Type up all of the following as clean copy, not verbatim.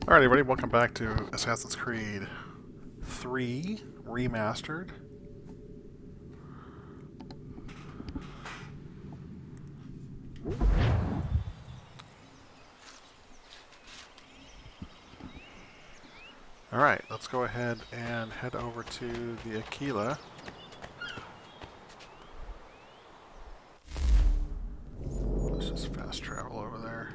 Alright, everybody, welcome back to Assassin's Creed 3 Remastered. Alright, let's go ahead and head over to the Aquila. Let's just fast travel over there.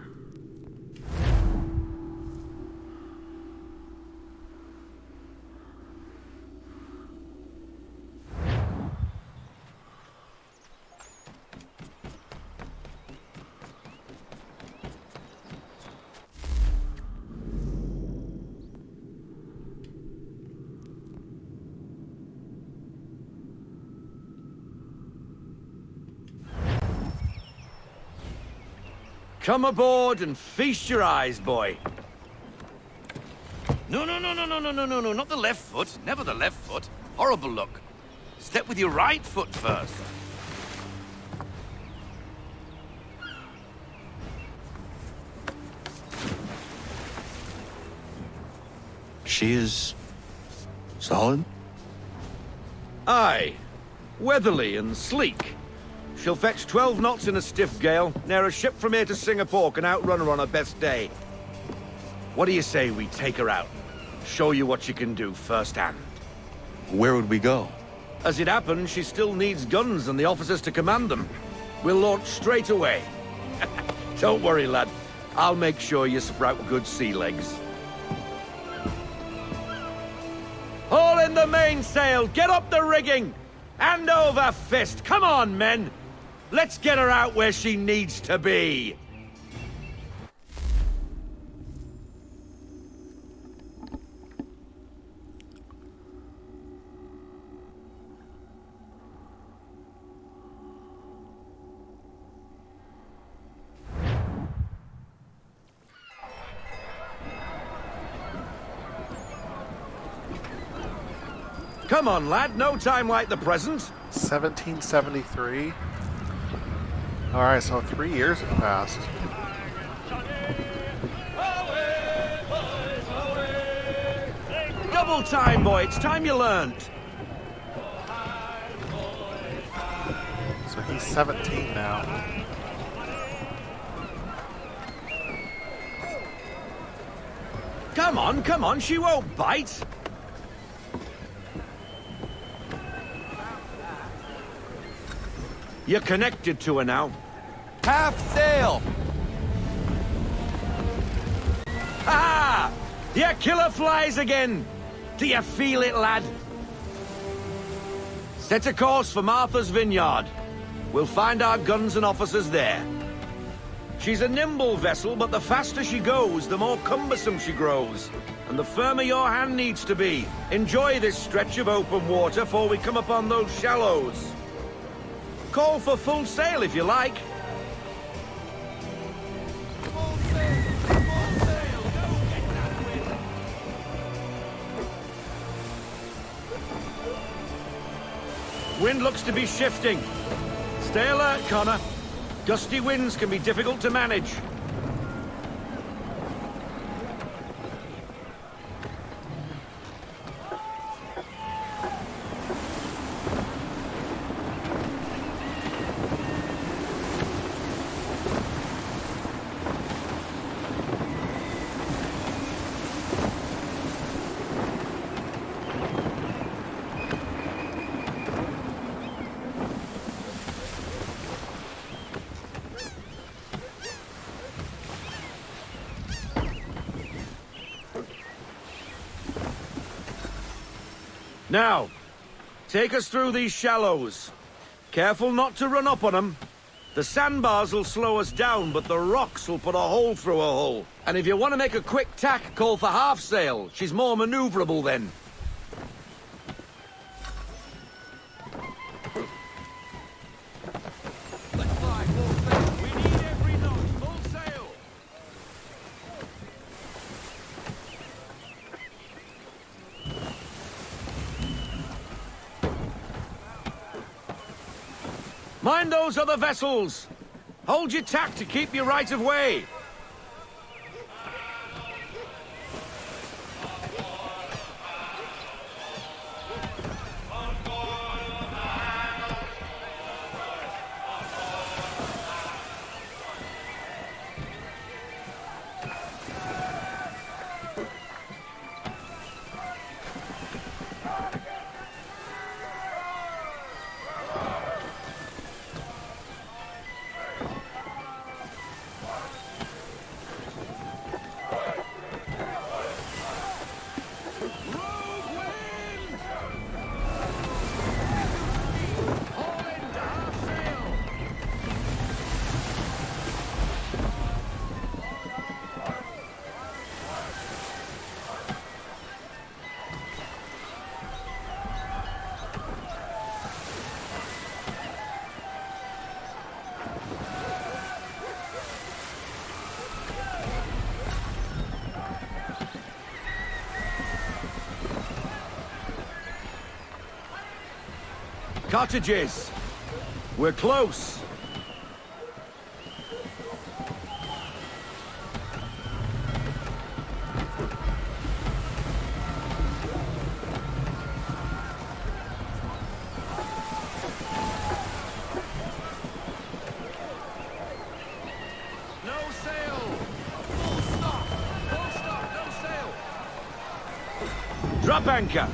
Come aboard and feast your eyes, boy. No, not the left foot. Never the left foot. Horrible look. Step with your right foot first. She is solid? Aye. Weatherly and sleek. She'll fetch 12 knots in a stiff gale, ne'er a ship from here to Singapore can outrun her on her best day. What do you say we take her out? Show you what she can do firsthand. Where would we go? As it happens, she still needs guns and the officers to command them. We'll launch straight away. Don't worry, lad. I'll make sure you sprout good sea legs. Haul in the mainsail! Get up the rigging! Hand over fist! Come on, men! Let's get her out where she needs to be! Come on, lad. No time like the present. 1773. Alright, so 3 years have passed. Double time, boy. It's time you learned. So he's 17 now. Come on. She won't bite. You're connected to her now. Half sail! Ha! The Aquila flies again! Do you feel it, lad? Set a course for Martha's Vineyard. We'll find our guns and officers there. She's a nimble vessel, but the faster she goes, the more cumbersome she grows. And the firmer your hand needs to be. Enjoy this stretch of open water before we come upon those shallows. Call for full sail if you like. Full sail! Full sail! Go get that wind! Wind looks to be shifting. Stay alert, Connor. Gusty winds can be difficult to manage. Now, take us through these shallows. Careful not to run up on them. The sandbars will slow us down, but the rocks will put a hole through a hole. And if you want to make a quick tack, call for half sail. She's more maneuverable then. Let's fly full sail. We need every knot. Full sail. Mind those other vessels! Hold your tack to keep your right of way! Cottages! We're close! No sail! Full stop! Full stop! No sail! Drop anchor!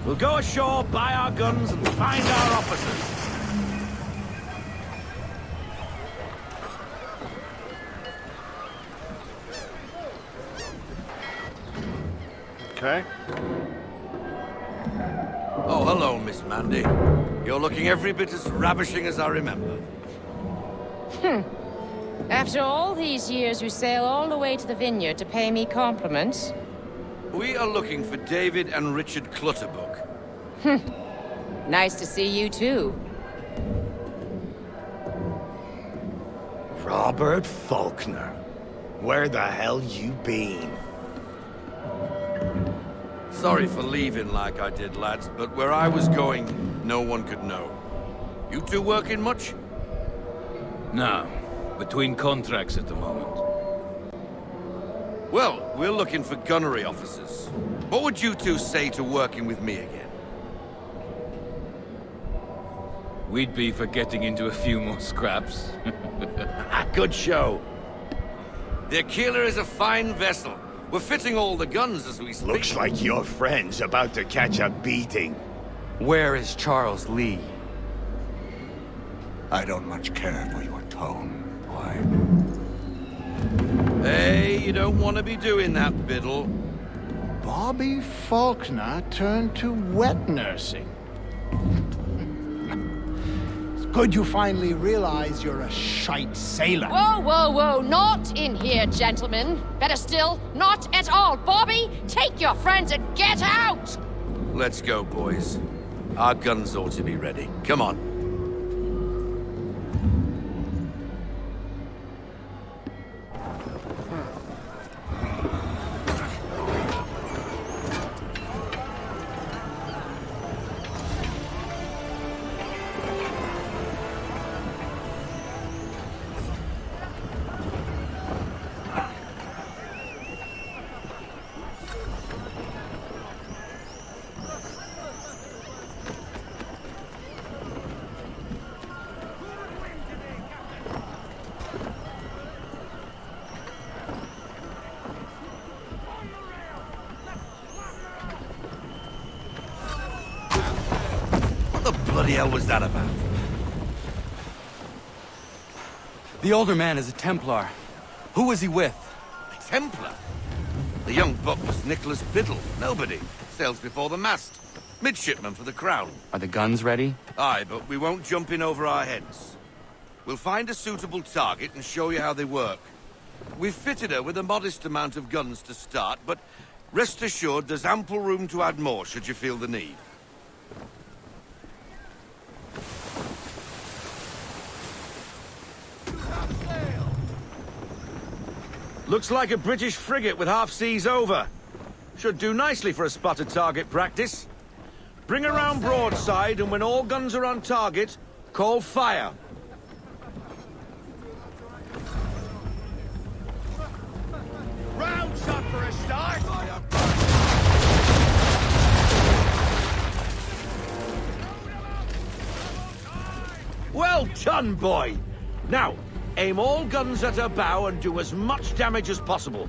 We'll go ashore, buy our guns, and find our officers. Okay. Oh, hello, Miss Mandy. You're looking every bit as ravishing as I remember. After all these years, you sail all the way to the vineyard to pay me compliments? We are looking for David and Richard Clutterbuck. Nice to see you, too. Robert Faulkner. Where the hell you been? Sorry for leaving like I did, lads, but where I was going, no one could know. You two working much? No. Between contracts at the moment. Well, we're looking for gunnery officers. What would you two say to working with me again? We'd be for getting into a few more scraps. Good show. The Aquila is a fine vessel. We're fitting all the guns as we speak. Looks like your friend's about to catch a beating. Where is Charles Lee? I don't much care for your tone, boy. Hey, you don't want to be doing that, Biddle. Bobby Faulkner turned to wet nursing. It's good you finally realize you're a shite sailor. Whoa, whoa, whoa, not in here, gentlemen. Better still, not at all. Bobby, take your friends and get out! Let's go, boys. Our guns ought to be ready. Come on. What the bloody hell was that about? The older man is a Templar. Who was he with? A Templar? The young buck was Nicholas Biddle. Nobody. Sails before the mast. Midshipman for the Crown. Are the guns ready? Aye, but we won't jump in over our heads. We'll find a suitable target and show you how they work. We've fitted her with a modest amount of guns to start, but rest assured there's ample room to add more should you feel the need. Looks like a British frigate with half seas over. Should do nicely for a spotted target practice. Bring around broadside, and when all guns are on target, call fire. Round shot for a start. Well done, boy! Now, aim all guns at her bow and do as much damage as possible.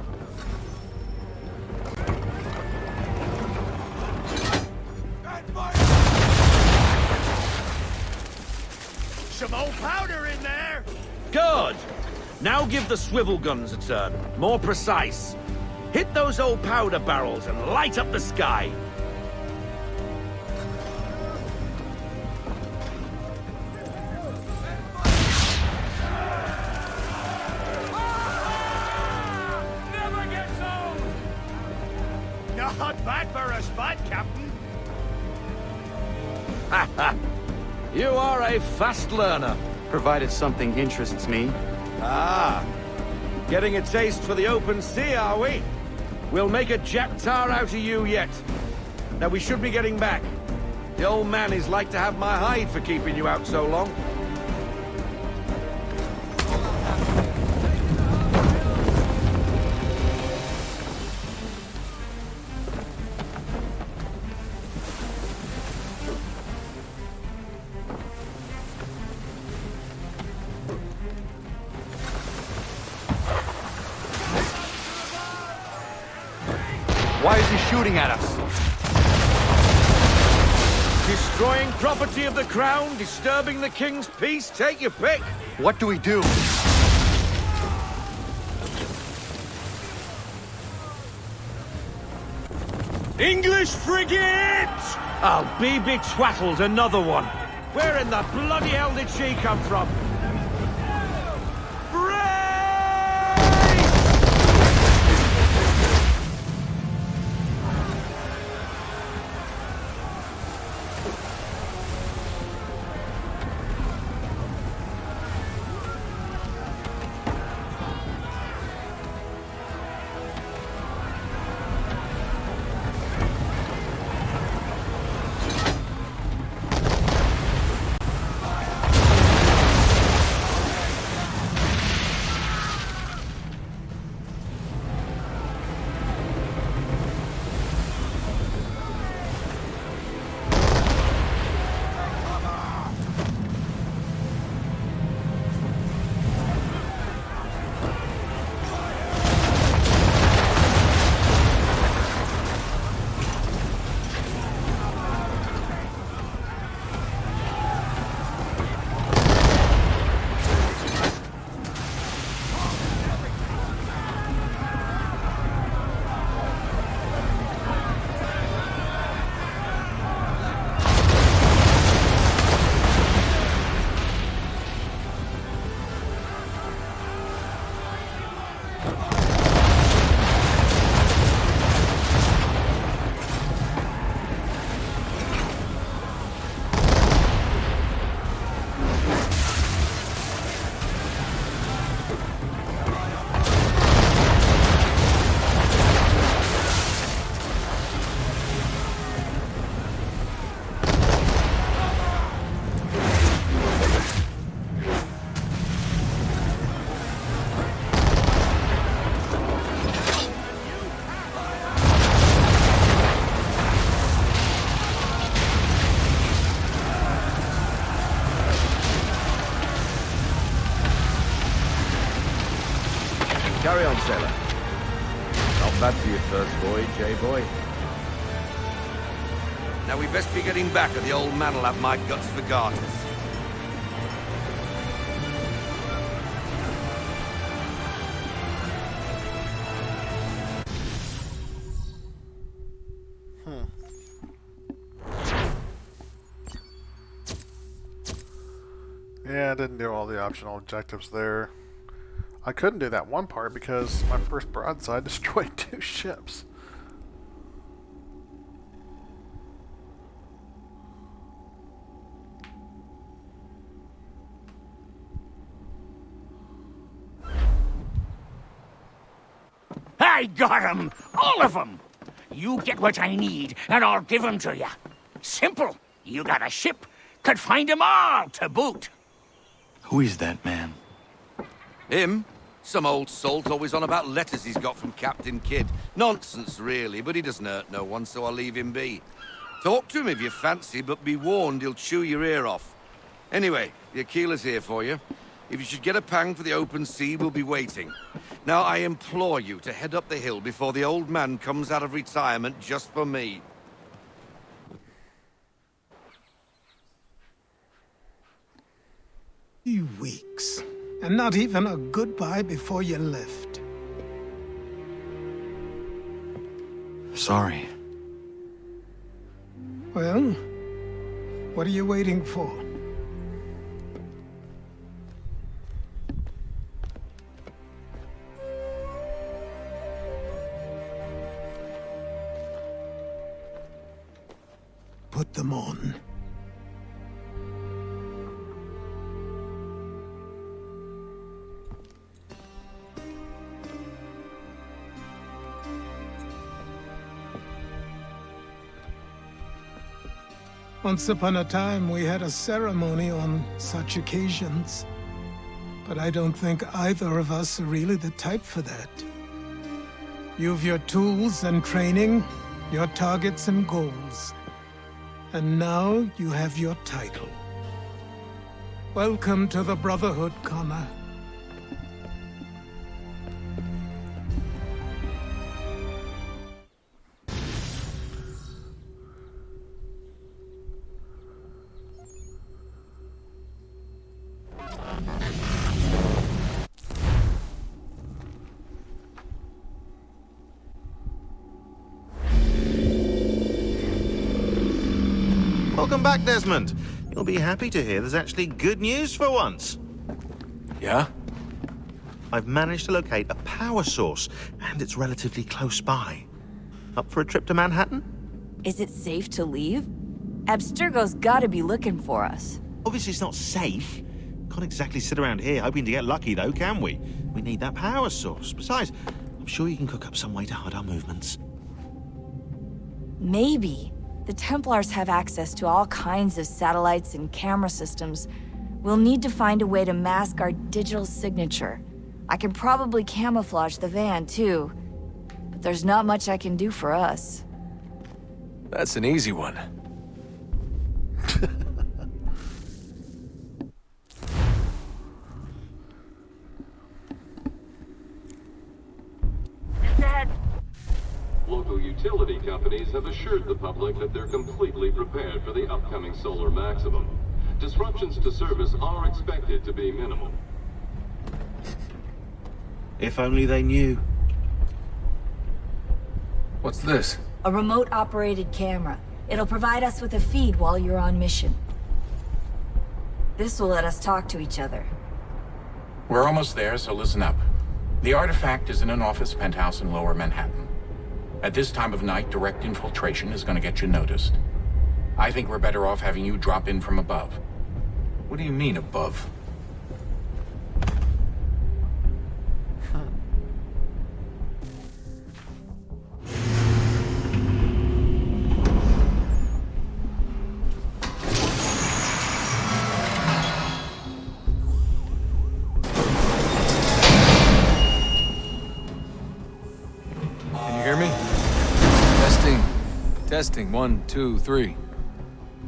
Some old powder in there. Good! Now give the swivel guns a turn. More precise. Hit those old powder barrels and light up the sky. Never gets old! Not bad for a spud, Captain. You are a fast learner. Provided something interests me. Ah, getting a taste for the open sea, are we? We'll make a jack tar out of you yet. Now we should be getting back. The old man is like to have my hide for keeping you out so long. Why is he shooting at us? Destroying property of the crown, disturbing the king's peace, take your pick. What do we do? English frigate! I'll be betwattled, another one. Where in the bloody hell did she come from? Carry on, sailor. Not bad for your first voyage, eh, boy? Now we best be getting back, or the old man'll have my guts for garters. Yeah, I didn't do all the optional objectives there. I couldn't do that one part because my first broadside destroyed 2 ships. I got 'em! All of 'em! You get what I need, and I'll give 'em to you. Simple. You got a ship, could find 'em all to boot. Who is that man? Him? Some old salt always on about letters he's got from Captain Kidd. Nonsense, really, but he doesn't hurt no one, so I'll leave him be. Talk to him if you fancy, but be warned he'll chew your ear off. Anyway, the Aquila's here for you. If you should get a pang for the open sea, we'll be waiting. Now, I implore you to head up the hill before the old man comes out of retirement just for me. 2 weeks. And not even a goodbye before you left. Sorry. Well, what are you waiting for? Put them on. Once upon a time, we had a ceremony on such occasions. But I don't think either of us are really the type for that. You've your tools and training, your targets and goals. And now you have your title. Welcome to the Brotherhood, Connor. Welcome back, Desmond. You'll be happy to hear there's actually good news for once. Yeah? I've managed to locate a power source, and it's relatively close by. Up for a trip to Manhattan? Is it safe to leave? Abstergo's gotta be looking for us. Obviously it's not safe. Can't exactly sit around here hoping to get lucky, though, can we? We need that power source. Besides, I'm sure you can cook up some way to hide our movements. Maybe. The Templars have access to all kinds of satellites and camera systems. We'll need to find a way to mask our digital signature. I can probably camouflage the van, too. But there's not much I can do for us. That's an easy one. Local utility companies have assured the public that they're completely prepared for the upcoming solar maximum. Disruptions to service are expected to be minimal. If only they knew. What's this? A remote-operated camera. It'll provide us with a feed while you're on mission. This will let us talk to each other. We're almost there, so listen up. The artifact is in an office penthouse in Lower Manhattan. At this time of night, direct infiltration is going to get you noticed. I think we're better off having you drop in from above. What do you mean, above? Testing, 1, 2, 3.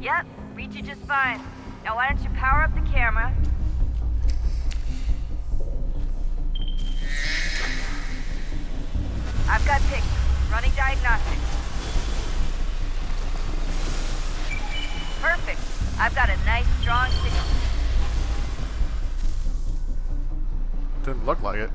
Yep, read you just fine. Now why don't you power up the camera? I've got pictures. Running diagnostics. Perfect. I've got a nice, strong signal. Didn't look like it.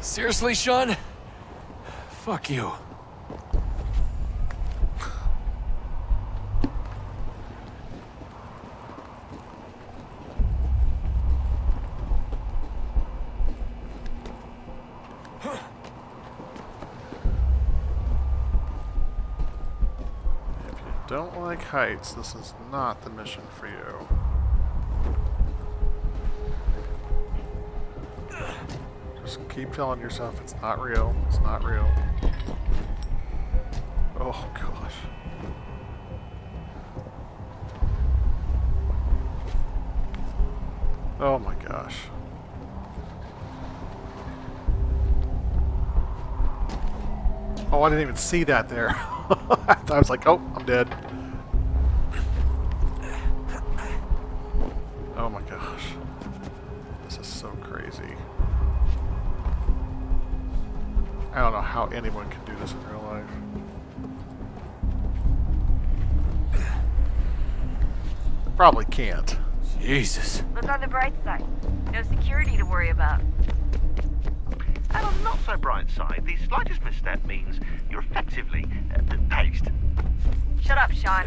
Seriously, Sean? Fuck you. don't like heights, this is not the mission for you. Just keep telling yourself it's not real. It's not real. Oh gosh. Oh my gosh. Oh, I didn't even see that there. I was like, oh, I'm dead. Oh my gosh. This is so crazy. I don't know how anyone can do this in real life. Probably can't. Jesus. Look on the bright side. No security to worry about. And on the not so bright side, the slightest misstep means you're effectively paced. Shut up, Sean.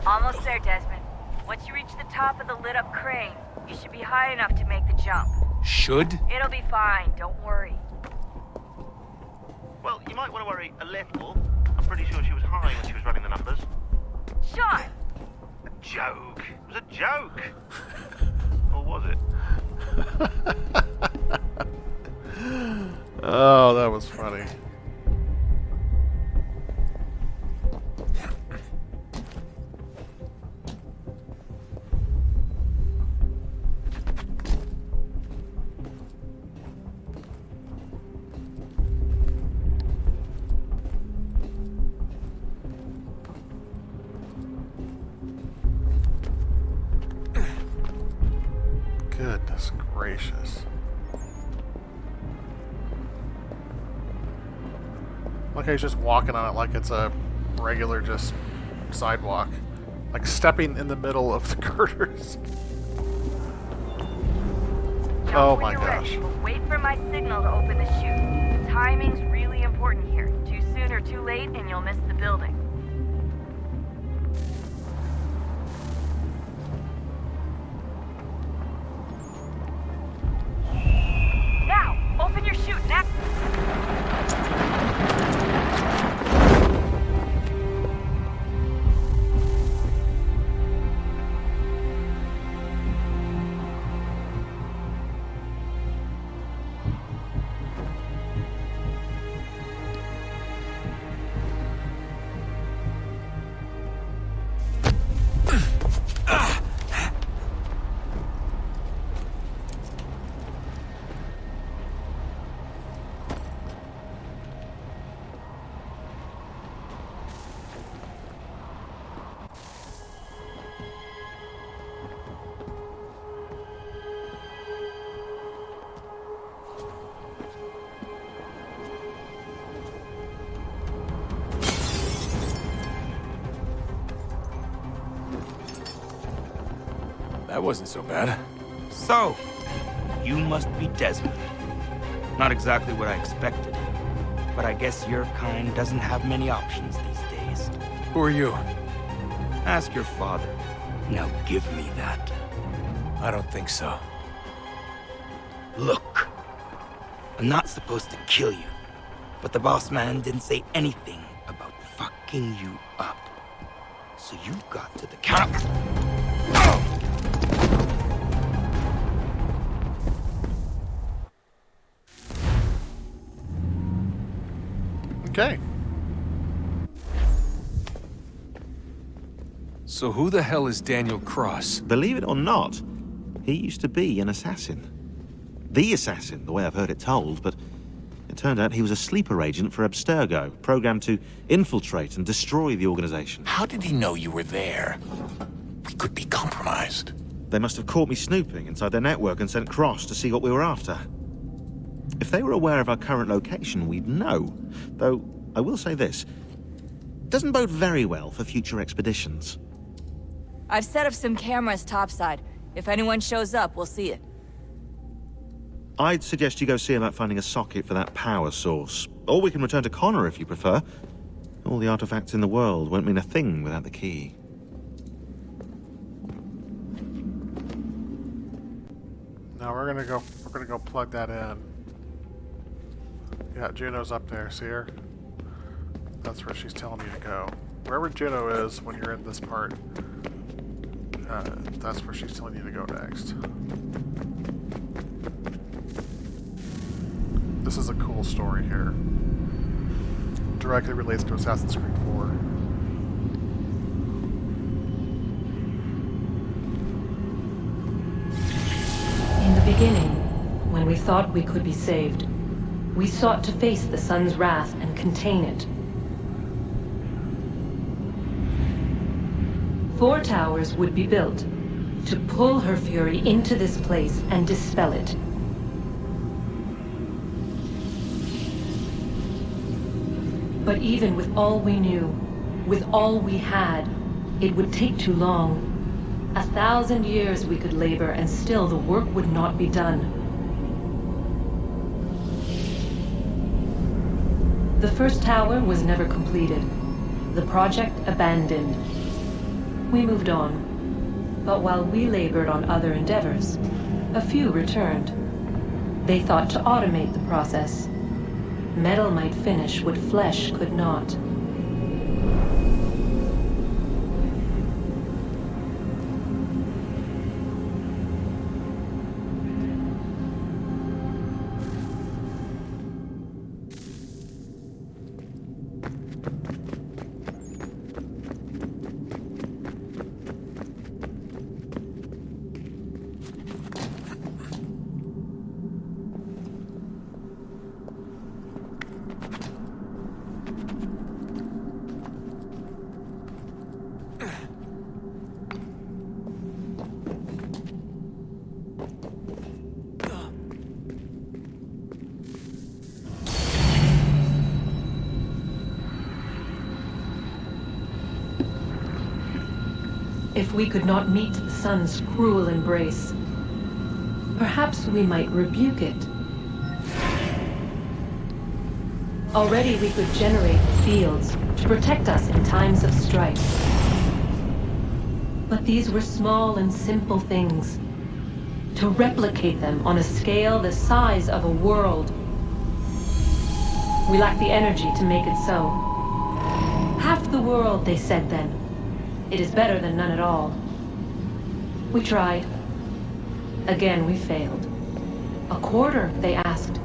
Almost there, Desmond. Once you reach the top of the lit-up crane, you should be high enough to make the jump. Should? It'll be fine, don't worry. Well, you might want to worry a little. I'm pretty sure she was high when she was running the numbers. Sean! A joke. It was a joke. Or was it? Oh, that was funny. Goodness gracious. Like he's just walking on it like it's a regular just sidewalk. Like stepping in the middle of the girders. Oh my gosh. Wait for my signal to open the chute. Timing's really important here. Too soon or too late and you'll miss the building. Now, open your chute now. That wasn't so bad. So, you must be Desmond. Not exactly what I expected, but I guess your kind doesn't have many options these days. Who are you? Ask your father. Now give me that. I don't think so. Look, I'm not supposed to kill you, but the boss man didn't say anything about fucking you up. So you got to the counter. Okay. So who the hell is Daniel Cross? Believe it or not, he used to be an assassin. The assassin, the way I've heard it told, but It turned out he was a sleeper agent for Abstergo, programmed to infiltrate and destroy the organization. How did he know you were there? We could be compromised. They must have caught me snooping inside their network and sent Cross to see what we were after. If they were aware of our current location, we'd know. Though, I will say this. Doesn't bode very well for future expeditions. I've set up some cameras topside. If anyone shows up, we'll see it. I'd suggest you go see about finding a socket for that power source. Or we can return to Connor if you prefer. All the artifacts in the world won't mean a thing without the key. Now we're gonna go plug that in. Yeah, Juno's up there, see her? That's where she's telling you to go. Wherever Juno is when you're in this part, that's where she's telling you to go next. This is a cool story here. Directly relates to Assassin's Creed 4. In the beginning, when we thought we could be saved, we sought to face the sun's wrath and contain it. 4 towers would be built to pull her fury into this place and dispel it. But even with all we knew, with all we had, it would take too long. 1,000 years we could labor and still the work would not be done. The first tower was never completed. The project abandoned. We moved on. But while we labored on other endeavors, a few returned. They thought to automate the process. Metal might finish what flesh could not. If we could not meet the sun's cruel embrace, perhaps we might rebuke it. Already we could generate fields to protect us in times of strife. But these were small and simple things. To replicate them on a scale the size of a world, we lack the energy to make it so. Half the world, they said then. It is better than none at all. We tried. Again, we failed. A quarter, they asked.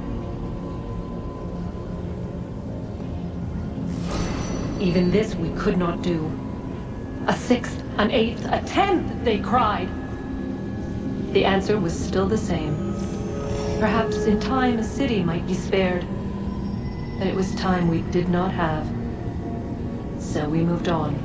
Even this we could not do. A 1/6, an 1/8, a 1/10, they cried. The answer was still the same. Perhaps in time a city might be spared. But it was time we did not have. So we moved on.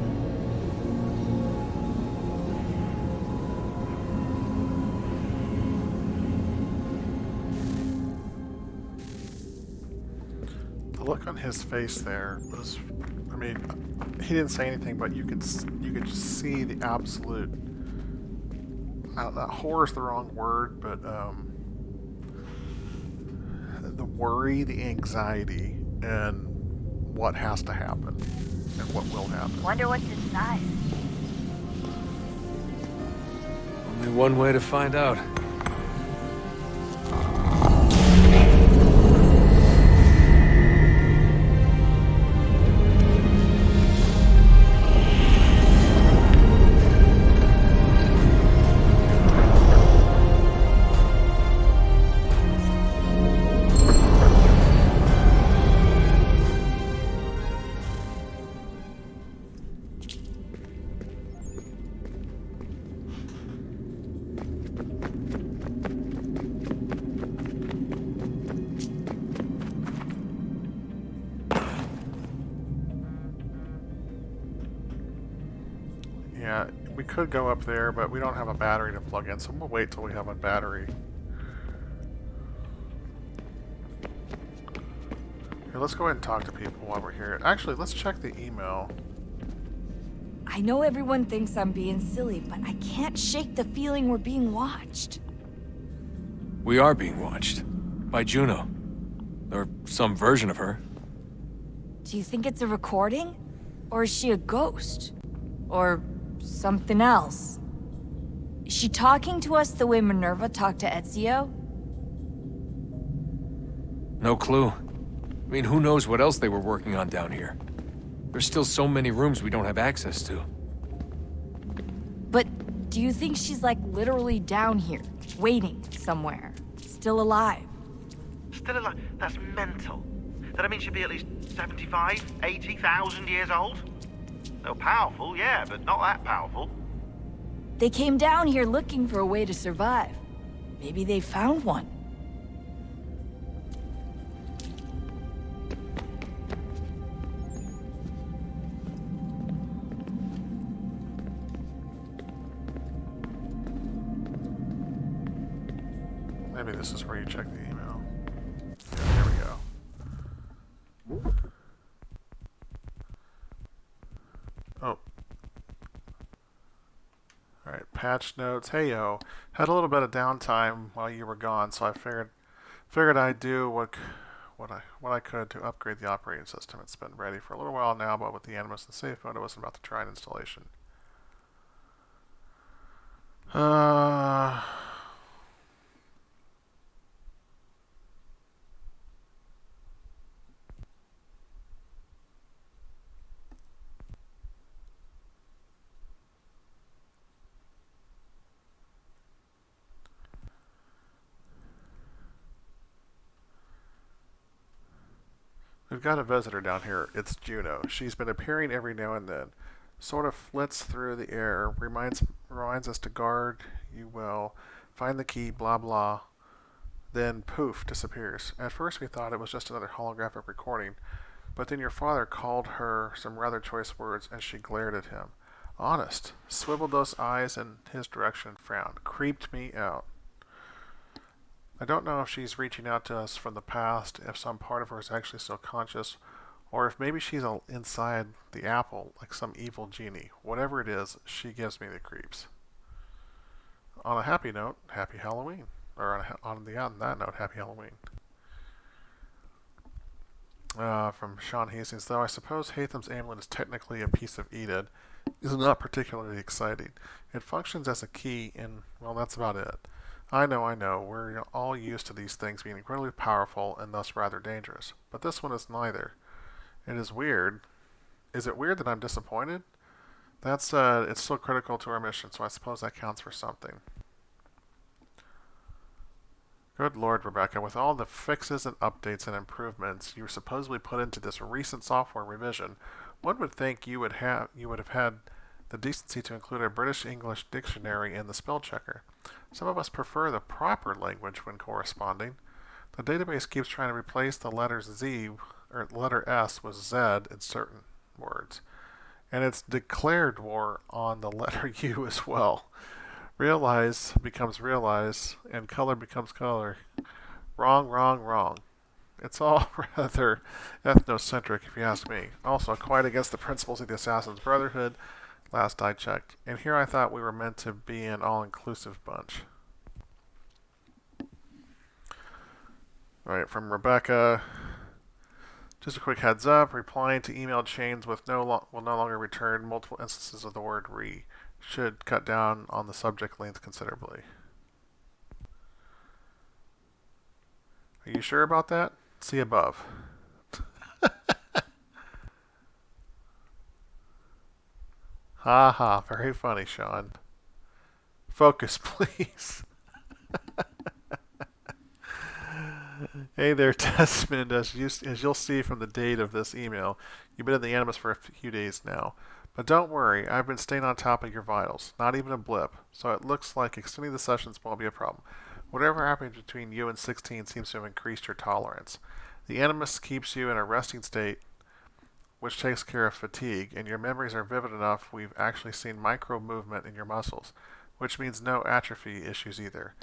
The look on his face there was, I mean, he didn't say anything, but you could just see the absolute, horror is the wrong word, but the worry, the anxiety, and what has to happen, and what will happen. Wonder what's inside. Only one way to find out. Yeah, we could go up there, but we don't have a battery to plug in, so we'll wait till we have a battery. Here, let's go ahead and talk to people while we're here. Actually, let's check the email. I know everyone thinks I'm being silly, but I can't shake the feeling we're being watched. We are being watched. By Juno. Or some version of her. Do you think it's a recording? Or is she a ghost? Or something else? Is she talking to us the way Minerva talked to Ezio? No clue. I mean, who knows what else they were working on down here? There's still so many rooms we don't have access to. But do you think she's like literally down here, waiting somewhere, still alive? Still alive? That's mental. That means she'd be at least 75, 80,000 years old? They're powerful, yeah, but not that powerful. They came down here looking for a way to survive. Maybe they found one. Maybe this is where you check the email. Yeah, there we go. Oh. Alright, patch notes. Hey yo. Had a little bit of downtime while you were gone, so I figured I'd do what I could to upgrade the operating system. It's been ready for a little while now, but with the Animus and safe mode, I wasn't about to try an installation. We've got a visitor down here. It's Juno. She's been appearing every now and then. Sort of flits through the air. Reminds us to guard you well. Find the key, blah blah. Then poof, disappears. At first we thought it was just another holographic recording, but then your father called her some rather choice words and she glared at him. Honest. Swiveled those eyes in his direction and frowned. Creeped me out. I don't know if she's reaching out to us from the past, if some part of her is actually still conscious, or if maybe she's inside the apple, like some evil genie. Whatever it is, she gives me the creeps. On a happy note, happy Halloween. Or on that note, happy Halloween. From Sean Hastings, though I suppose Hathan's amulet is technically a piece of Edid, is not particularly exciting. It functions as a key, and, well, that's about it. I know, we're all used to these things being incredibly powerful and thus rather dangerous. But this one is neither. It is weird. Is it weird that I'm disappointed? That said, it's still critical to our mission, so I suppose that counts for something. Good Lord, Rebecca, with all the fixes and updates and improvements you supposedly put into this recent software revision, one would think you would have had the decency to include a British English dictionary in the spell checker. Some of us prefer the proper language when corresponding. The database keeps trying to replace the letter Z or letter S with Z in certain words. And it's declared war on the letter U as well. Realize becomes realize, and color becomes color. Wrong, wrong, wrong. It's all rather ethnocentric, if you ask me. Also, quite against the principles of the Assassin's Brotherhood, last I checked. And here I thought we were meant to be an all-inclusive bunch. Alright, from Rebecca. Just a quick heads up. Replying to email chains with will no longer return multiple instances of the word re. Should cut down on the subject length considerably. Are you sure about that? See above. Ha ha, very funny, Sean. Focus, please. Hey there, Desmond. As you'll see from the date of this email, you've been in the Animus for a few days now. But don't worry, I've been staying on top of your vitals. Not even a blip. So it looks like extending the sessions won't be a problem. Whatever happened between you and 16 seems to have increased your tolerance. The Animus keeps you in a resting state which takes care of fatigue, and your memories are vivid enough we've actually seen micro movement in your muscles, which means no atrophy issues either.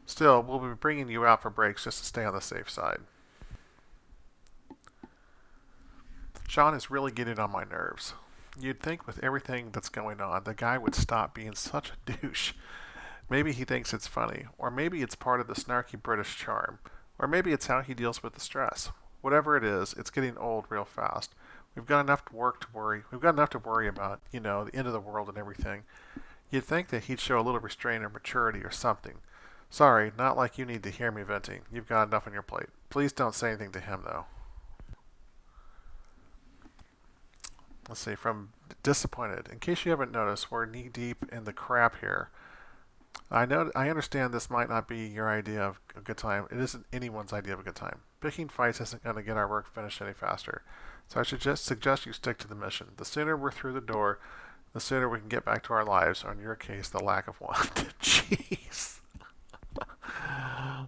Still, we'll be bringing you out for breaks just to stay on the safe side. Sean is really getting on my nerves. You'd think with everything that's going on, the guy would stop being such a douche. Maybe he thinks it's funny, or maybe it's part of the snarky British charm, or maybe it's how he deals with the stress. Whatever it is, it's getting old real fast. We've got enough to worry about, you know, the end of the world and everything. You'd think that he'd show a little restraint or maturity or something. Sorry, not like you need to hear me venting. You've got enough on your plate. Please don't say anything to him, though. Let's see, from Disappointed. In case you haven't noticed, we're knee-deep in the crap here. I understand this might not be your idea of a good time. It isn't anyone's idea of a good time. Picking fights isn't going to get our work finished any faster. So I should just suggest you stick to the mission. The sooner we're through the door, the sooner we can get back to our lives, or in your case, the lack of one. Jeez.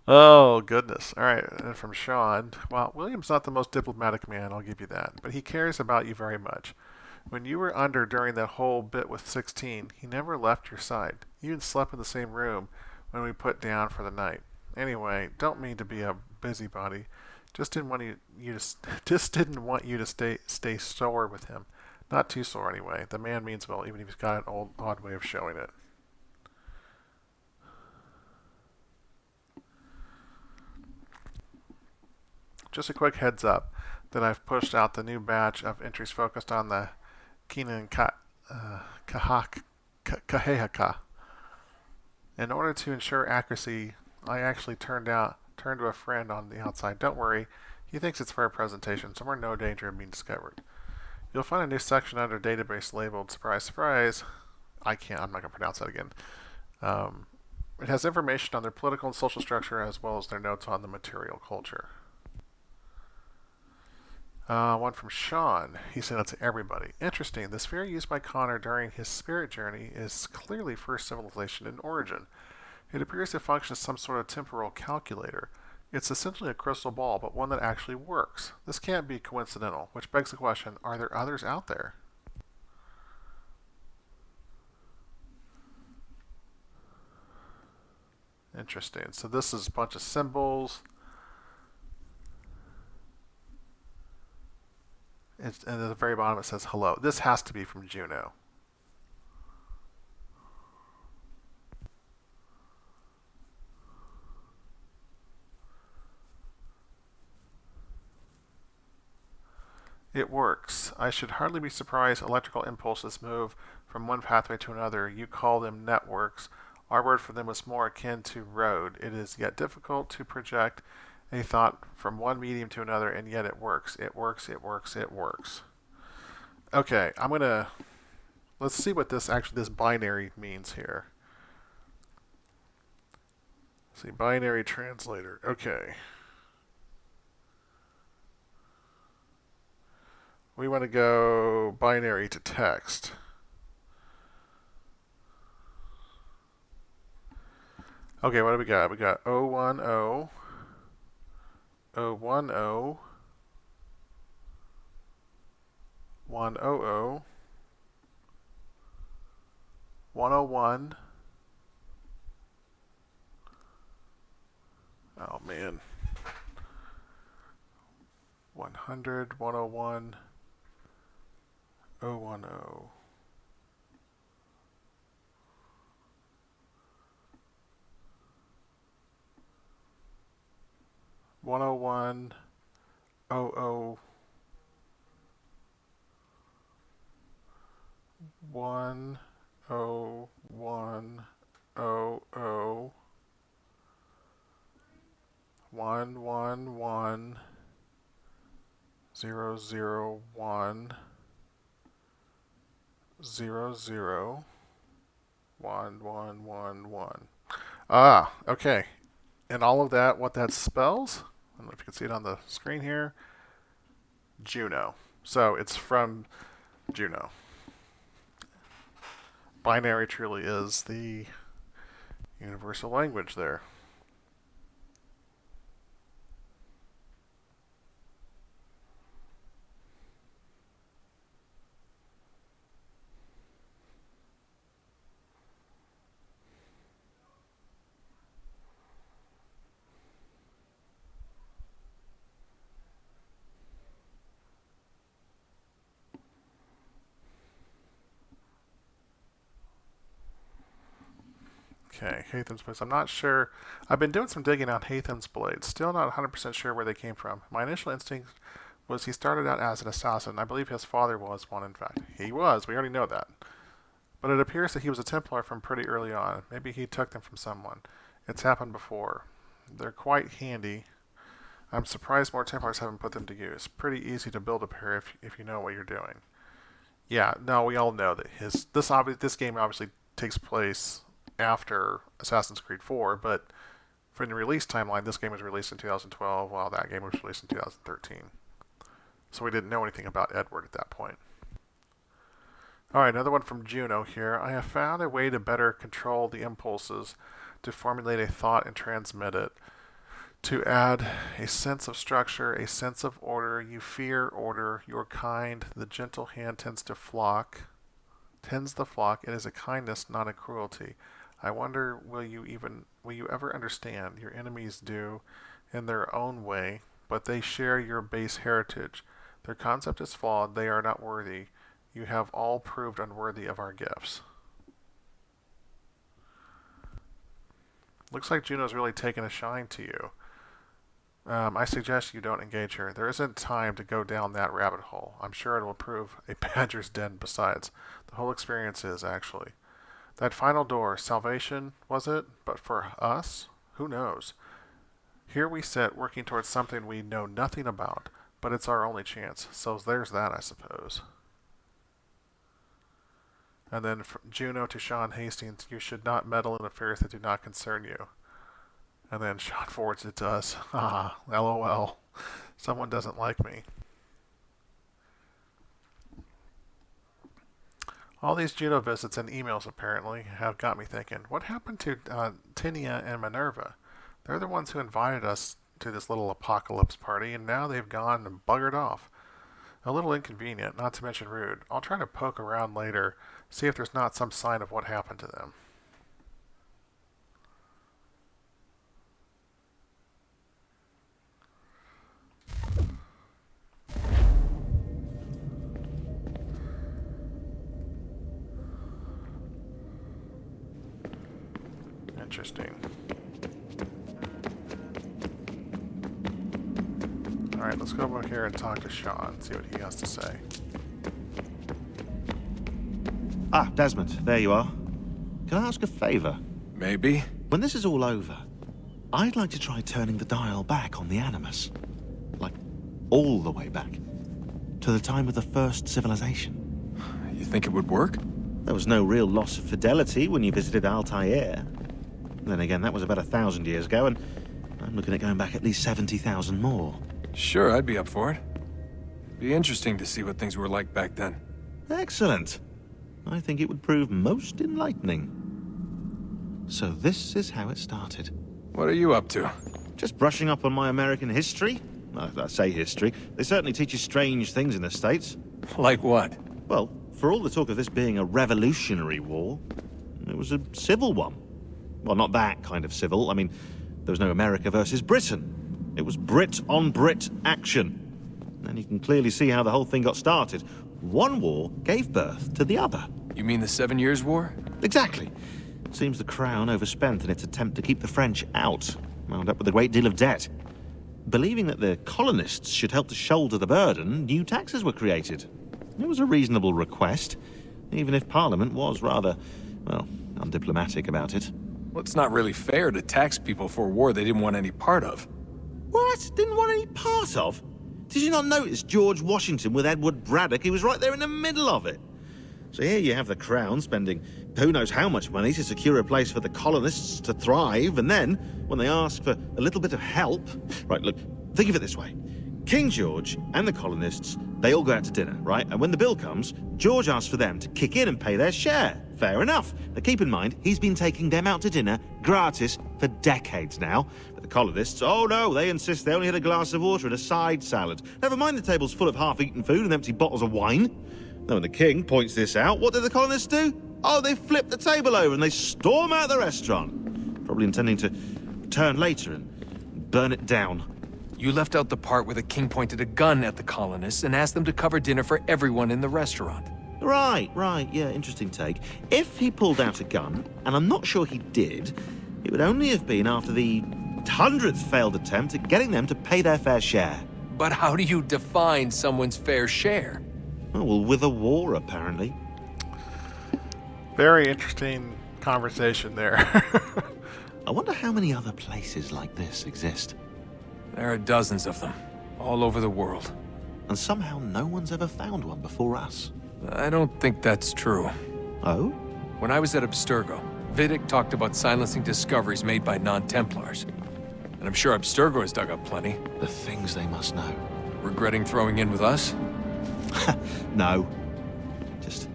Oh, goodness. All right, and from Sean. Well, William's not the most diplomatic man, I'll give you that, but he cares about you very much. When you were under during that whole bit with 16, he never left your side. You even slept in the same room when we put down for the night. Anyway, don't mean to be a busybody. Just didn't want you to stay sore with him. Not too sore anyway. The man means well, even if he's got an odd way of showing it. Just a quick heads up that I've pushed out the new batch of entries focused on the Keenan Kahehaka. In order to ensure accuracy, I actually turned to a friend on the outside. Don't worry, he thinks it's fair presentation, so we're in no danger of being discovered. You'll find a new section under database labeled surprise, surprise. I'm not going to pronounce that again. It has information on their political and social structure as well as their notes on the material culture. One from Sean. He sent it to everybody. Interesting. The sphere used by Connor during his spirit journey is clearly first civilization in origin. It appears to function as some sort of temporal calculator. It's essentially a crystal ball, but one that actually works. This can't be coincidental, which begs the question, are there others out there? Interesting. So this is a bunch of symbols. And at the very bottom it says hello. This has to be from Juno. It works. I should hardly be surprised electrical impulses move from one pathway to another. You call them networks. Our word for them is more akin to road. It is yet difficult to project a thought from one medium to another, and yet it works. It works, it works, it works. Okay, let's see what this binary means here. Let's see, binary translator. Okay. We want to go binary to text. Okay, what do we got? We got 010, 010, 100, 101. Oh man. 100, 101, 010. 101, 00, 101, 00, 111, 001, 00, 1111. Ah, okay. And all of that, what that spells, I don't know if you can see it on the screen here, Juno. So it's from Juno. Binary truly is the universal language there. Okay, Hathan's Blades. I'm not sure. I've been doing some digging on Hathan's Blades. Still not 100% sure where they came from. My initial instinct was he started out as an assassin. I believe his father was one, in fact. He was. We already know that. But it appears that he was a Templar from pretty early on. Maybe he took them from someone. It's happened before. They're quite handy. I'm surprised more Templars haven't put them to use. Pretty easy to build a pair if you know what you're doing. Yeah, no, we all know that this game obviously takes place after Assassin's Creed 4, but for the release timeline, this game was released in 2012, while that game was released in 2013. So we didn't know anything about Edward at that point. Alright, another one from Juno here. I have found a way to better control the impulses, to formulate a thought and transmit it, to add a sense of structure, a sense of order. You fear order, your kind, the gentle hand tends the flock. It is a kindness, not a cruelty. I wonder, will you ever understand? Your enemies do, in their own way, but they share your base heritage. Their concept is flawed, they are not worthy. You have all proved unworthy of our gifts. Looks like Juno's really taken a shine to you. I suggest you don't engage her. There isn't time to go down that rabbit hole. I'm sure it will prove a badger's den besides. The whole experience is, actually. That final door, salvation, was it? But for us? Who knows? Here we sit, working towards something we know nothing about, but it's our only chance. So there's that, I suppose. And then from Juno to Sean Hastings, you should not meddle in affairs that do not concern you. And then Sean forwards it to us. Ah, LOL. Someone doesn't like me. All these Juno visits and emails, apparently, have got me thinking, what happened to Tinia and Minerva? They're the ones who invited us to this little apocalypse party, and now they've gone and buggered off. A little inconvenient, not to mention rude. I'll try to poke around later, see if there's not some sign of what happened to them. Interesting. Alright, let's go over here and talk to Sean, see what he has to say. Ah, Desmond, there you are. Can I ask a favor? Maybe. When this is all over, I'd like to try turning the dial back on the Animus. Like, all the way back. To the time of the first civilization. You think it would work? There was no real loss of fidelity when you visited Altair. Then again, that was about 1,000 years ago, and I'm looking at going back at least 70,000 more. Sure, I'd be up for it. Be interesting to see what things were like back then. Excellent. I think it would prove most enlightening. So this is how it started. What are you up to? Just brushing up on my American history. Well, I say history. They certainly teach you strange things in the States. Like what? Well, for all the talk of this being a revolutionary war, it was a civil one. Well, not that kind of civil. I mean, there was no America versus Britain. It was Brit on Brit action. And you can clearly see how the whole thing got started. One war gave birth to the other. You mean the 7 Years' War? Exactly. Seems the Crown overspent in its attempt to keep the French out, wound up with a great deal of debt. Believing that the colonists should help to shoulder the burden, new taxes were created. It was a reasonable request, even if Parliament was rather, well, undiplomatic about it. Well, it's not really fair to tax people for a war they didn't want any part of. What? Didn't want any part of? Did you not notice George Washington with Edward Braddock? He was right there in the middle of it. So here you have the Crown spending who knows how much money to secure a place for the colonists to thrive, and then, when they ask for a little bit of help... Right, look, think of it this way. King George and the colonists, they all go out to dinner, right? And when the bill comes, George asks for them to kick in and pay their share. Fair enough. Now keep in mind, he's been taking them out to dinner gratis for decades now. But the colonists, oh no, they insist they only had a glass of water and a side salad. Never mind the table's full of half-eaten food and empty bottles of wine. Now when the king points this out, what do the colonists do? Oh, they flip the table over and they storm out the restaurant. Probably intending to return later and burn it down. You left out the part where the king pointed a gun at the colonists and asked them to cover dinner for everyone in the restaurant. Right, yeah, interesting take. If he pulled out a gun, and I'm not sure he did, it would only have been after the 100th failed attempt at getting them to pay their fair share. But how do you define someone's fair share? Well, with a war, apparently. Very interesting conversation there. I wonder how many other places like this exist. There are dozens of them, all over the world. And somehow no one's ever found one before us. I don't think that's true. Oh? When I was at Abstergo, Vidic talked about silencing discoveries made by non-Templars. And I'm sure Abstergo has dug up plenty. The things they must know. Regretting throwing in with us? No. Just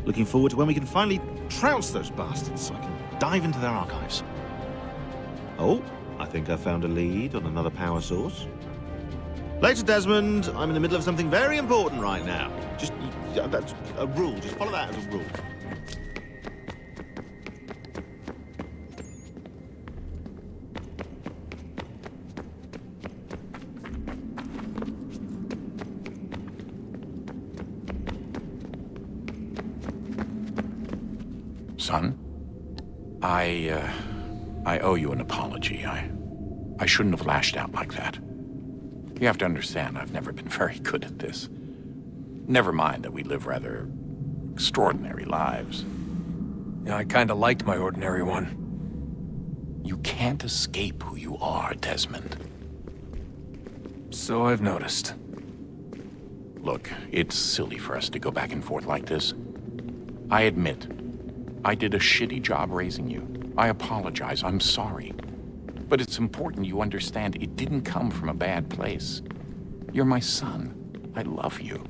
looking forward to when we can finally trounce those bastards so I can dive into their archives. Oh, I think I found a lead on another power source. Later, Desmond. I'm in the middle of something very important right now. Just, that's a rule. Just follow that as a rule. Son, I owe you an apology. I shouldn't have lashed out like that. You have to understand, I've never been very good at this. Never mind that we live rather extraordinary lives. Yeah, I kinda liked my ordinary one. You can't escape who you are, Desmond. So I've noticed. Look, it's silly for us to go back and forth like this. I admit, I did a shitty job raising you. I apologize, I'm sorry. But it's important you understand it didn't come from a bad place. You're my son. I love you.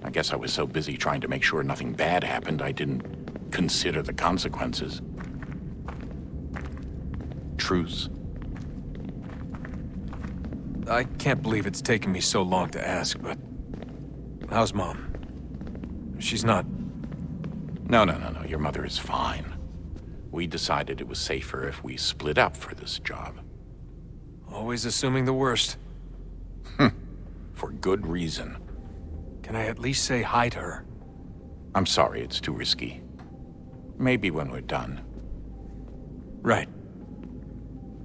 I guess I was so busy trying to make sure nothing bad happened, I didn't consider the consequences. Truce. I can't believe it's taken me so long to ask, but... how's Mom? She's not... No. Your mother is fine. We decided it was safer if we split up for this job. Always assuming the worst. For good reason. Can I at least say hi to her? I'm sorry, it's too risky. Maybe when we're done. Right.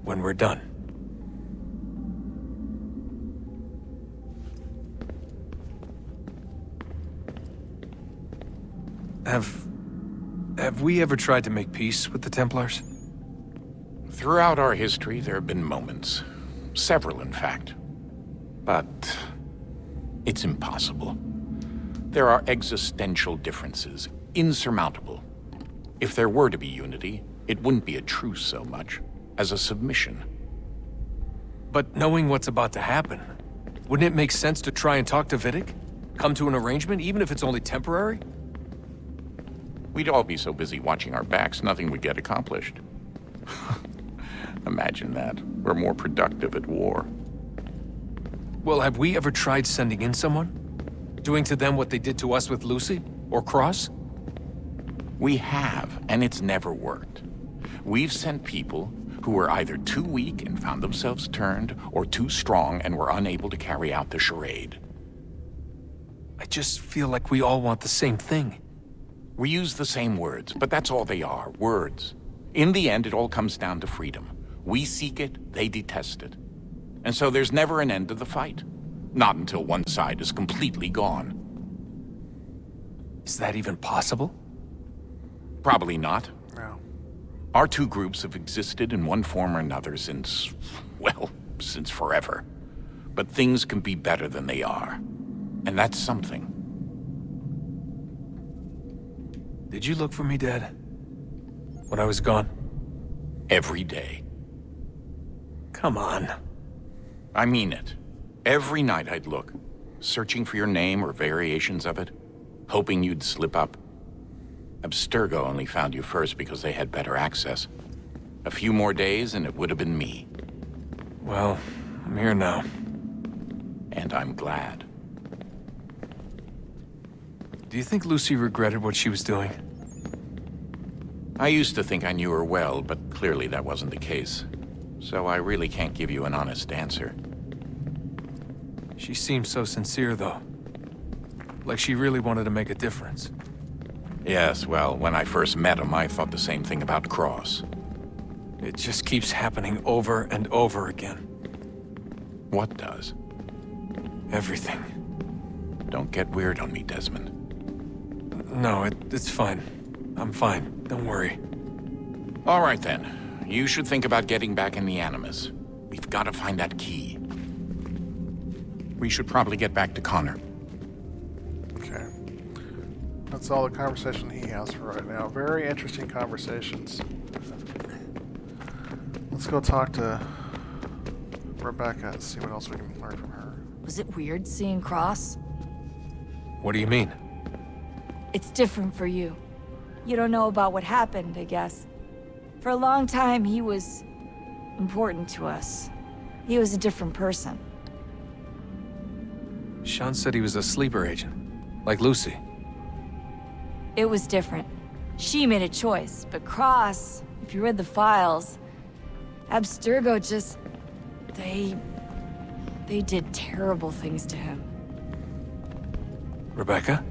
When we're done. Have we ever tried to make peace with the Templars? Throughout our history, there have been moments. Several, in fact. But it's impossible. There are existential differences, insurmountable. If there were to be unity, it wouldn't be a truce so much as a submission. But knowing what's about to happen, wouldn't it make sense to try and talk to Vidic? Come to an arrangement, even if it's only temporary? We'd all be so busy watching our backs, nothing would get accomplished. Imagine that. We're more productive at war. Well, have we ever tried sending in someone? Doing to them what they did to us with Lucy? Or Cross? We have, and it's never worked. We've sent people who were either too weak and found themselves turned, or too strong and were unable to carry out the charade. I just feel like we all want the same thing. We use the same words, but that's all they are, words. In the end, it all comes down to freedom. We seek it, they detest it. And so there's never an end to the fight. Not until one side is completely gone. Is that even possible? Probably not. No. Our two groups have existed in one form or another since, well, since forever. But things can be better than they are. And that's something. Did you look for me, Dad? When I was gone? Every day. Come on. I mean it. Every night I'd look, searching for your name or variations of it, hoping you'd slip up. Abstergo only found you first because they had better access. A few more days and it would have been me. Well, I'm here now. And I'm glad. Do you think Lucy regretted what she was doing? I used to think I knew her well, but clearly that wasn't the case. So I really can't give you an honest answer. She seemed so sincere, though. Like she really wanted to make a difference. Yes, well, when I first met him, I thought the same thing about Cross. It just keeps happening over and over again. What does? Everything. Don't get weird on me, Desmond. No, it's fine. I'm fine. Don't worry. All right, then. You should think about getting back in the Animus. We've got to find that key. We should probably get back to Connor. Okay. That's all the conversation he has for right now. Very interesting conversations. Let's go talk to Rebecca and see what else we can learn from her. Was it weird seeing Cross? What do you mean? It's different for you. You don't know about what happened, I guess. For a long time, he was important to us. He was a different person. Sean said he was a sleeper agent, like Lucy. It was different. She made a choice, but Cross, if you read the files, Abstergo just... They did terrible things to him. Rebecca?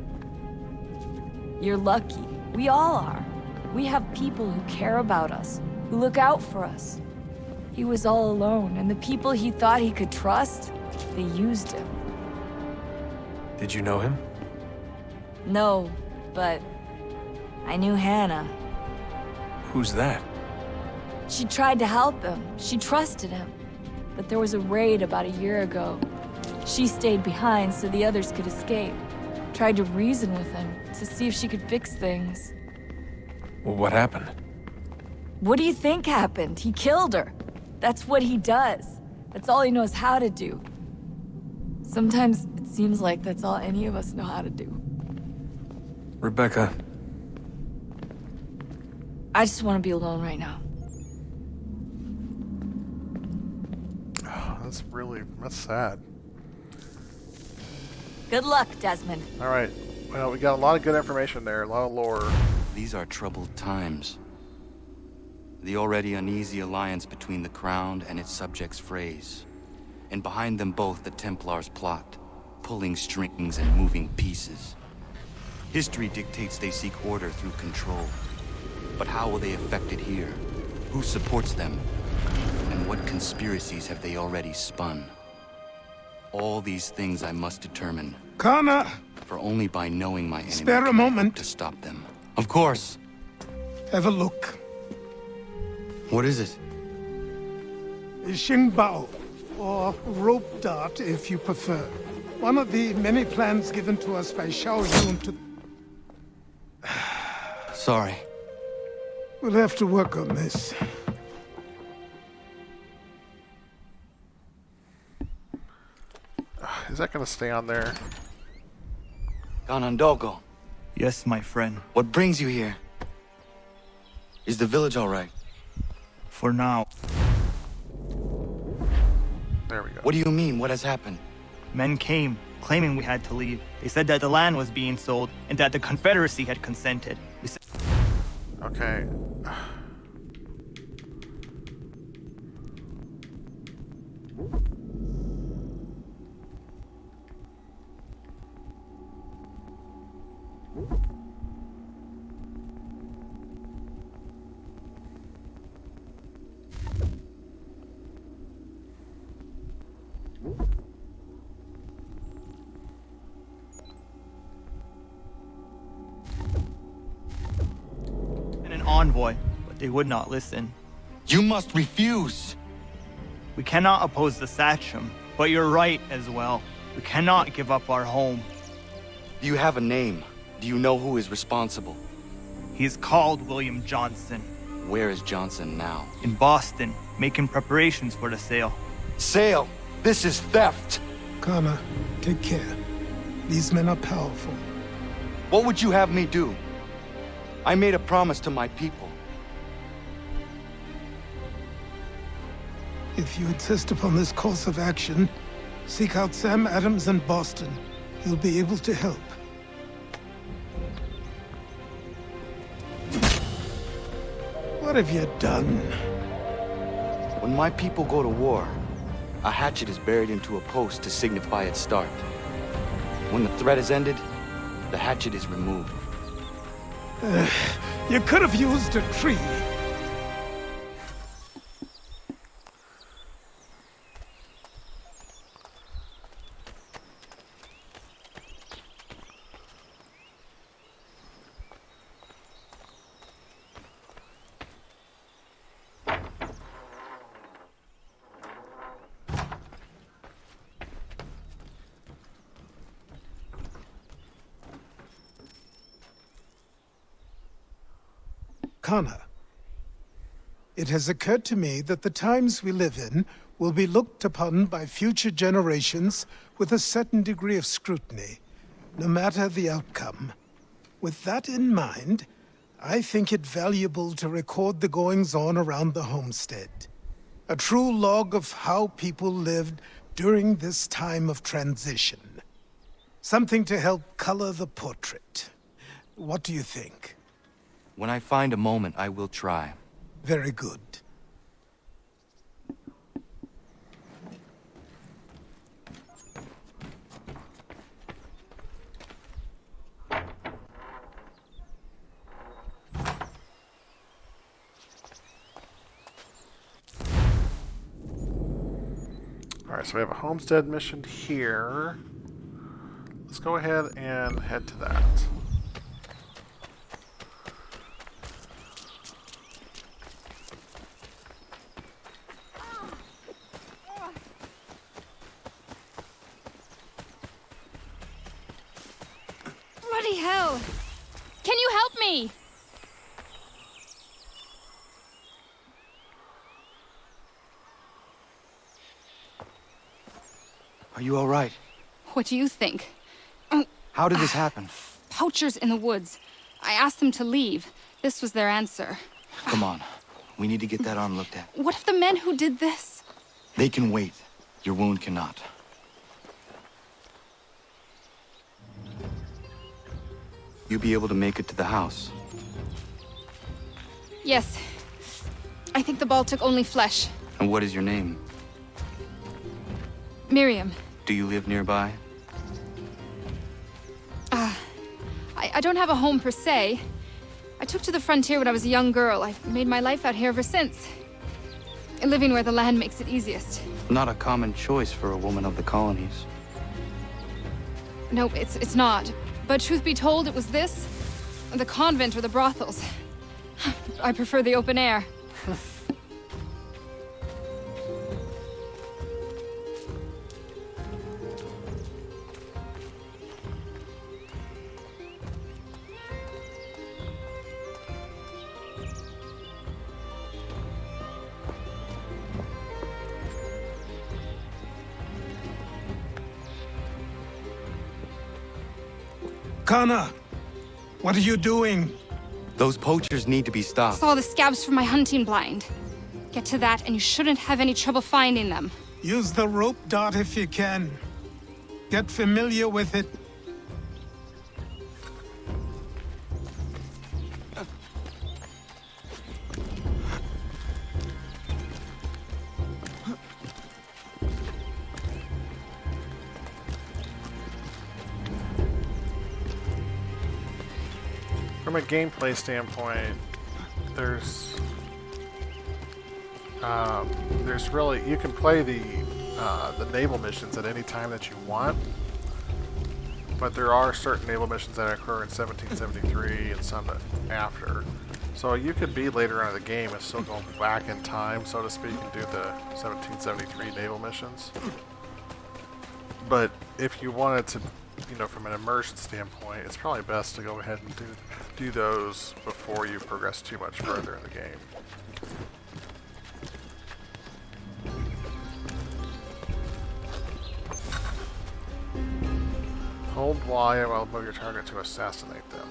You're lucky. We all are. We have people who care about us, who look out for us. He was all alone, and the people he thought he could trust, they used him. Did you know him? No, but I knew Hannah. Who's that? She tried to help him. She trusted him. But there was a raid about a year ago. She stayed behind so the others could escape. Tried to reason with him to see if she could fix things. Well, what happened? What do you think happened? He killed her. That's what he does. That's all he knows how to do. Sometimes it seems like that's all any of us know how to do. Rebecca. I just want to be alone right now. That's sad. Good luck, Desmond. All right. Well, we got a lot of good information there, a lot of lore. These are troubled times. The already uneasy alliance between the Crown and its subjects frays. And behind them both the Templars plot, pulling strings and moving pieces. History dictates they seek order through control. But how will they affect it here? Who supports them? And what conspiracies have they already spun? All these things I must determine. Connor! For only by knowing my enemy Spare a can I hope moment to stop them. Of course. Have a look. What is it? Xingbao, or rope dart if you prefer. One of the many plans given to us by Xiao Yun to... Sorry. We'll have to work on this. Is that going to stay on there? Ganondogo. Yes, my friend. What brings you here? Is the village all right? For now. There we go. What do you mean? What has happened? Men came, claiming we had to leave. They said that the land was being sold, and that the Confederacy had consented. We said... Okay. And an envoy, but they would not listen. You must refuse! We cannot oppose the Sachem, but you're right as well. We cannot give up our home. Do you have a name? Do you know who is responsible? He is called William Johnson. Where is Johnson now? In Boston, making preparations for the sale. Sale! This is theft! Connor, take care. These men are powerful. What would you have me do? I made a promise to my people. If you insist upon this course of action, seek out Sam Adams in Boston. He'll be able to help. What have you done? When my people go to war, a hatchet is buried into a post to signify its start. When the threat is ended, The hatchet is removed. You could have used a tree. Connor, it has occurred to me that the times we live in will be looked upon by future generations with a certain degree of scrutiny, no matter the outcome. With that in mind, I think it valuable to record the goings-on around the homestead. A true log of how people lived during this time of transition. Something to help color the portrait. What do you think? When I find a moment, I will try. Very good. Alright, so we have a homestead mission here. Let's go ahead and head to that. Bloody hell! Can you help me? Are you all right? What do you think? How did this happen? Poachers in the woods. I asked them to leave. This was their answer. Come on. We need to get that arm looked at. What if the men who did this? They can wait. Your wound cannot. You be able to make it to the house? Yes. I think the ball took only flesh. And what is your name? Miriam. Do you live nearby? I don't have a home per se. I took to the frontier when I was a young girl. I've made my life out here ever since. Living where the land makes it easiest. Not a common choice for a woman of the colonies. No, it's not. But truth be told, it was this, the convent or the brothels. I prefer the open air. Connor, what are you doing? Those poachers need to be stopped. Saw the scabs from my hunting blind. Get to that and you shouldn't have any trouble finding them. Use the rope dart if you can. Get familiar with it. From a gameplay standpoint, there's really, you can play the naval missions at any time that you want, but there are certain naval missions that occur in 1773 and some after. So you could be later on in the game and still go back in time, so to speak, and do the 1773 naval missions. But if you wanted to, you know, from an immersion standpoint, it's probably best to go ahead and do those before you progress too much further in the game. Hold Y while move your target to assassinate them.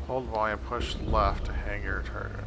Hold Y and push left to hang your target.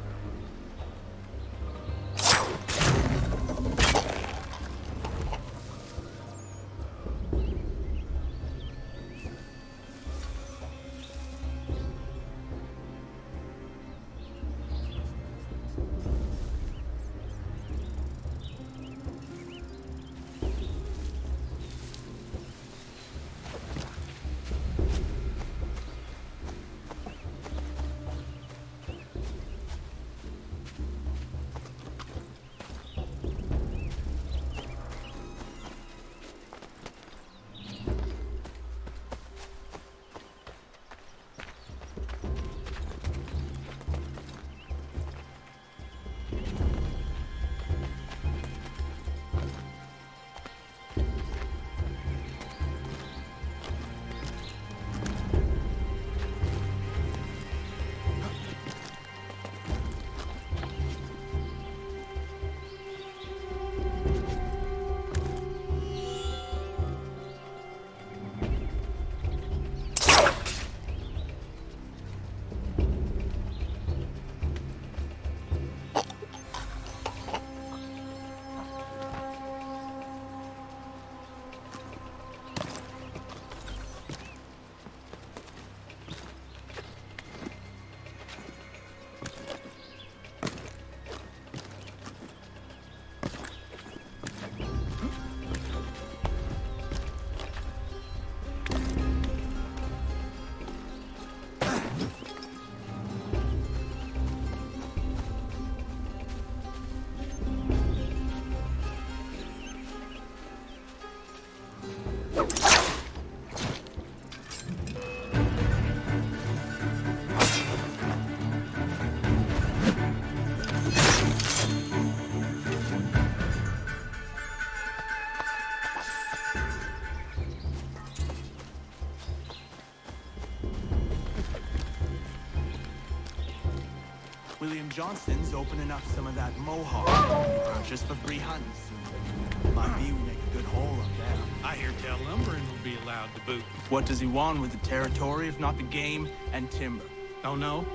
William Johnston's opening up some of that mohawk just for free hunting soon. Might be we make a good haul up there. I hear tell lumbering will be allowed to boot. What does he want with the territory if not the game and timber? Oh no?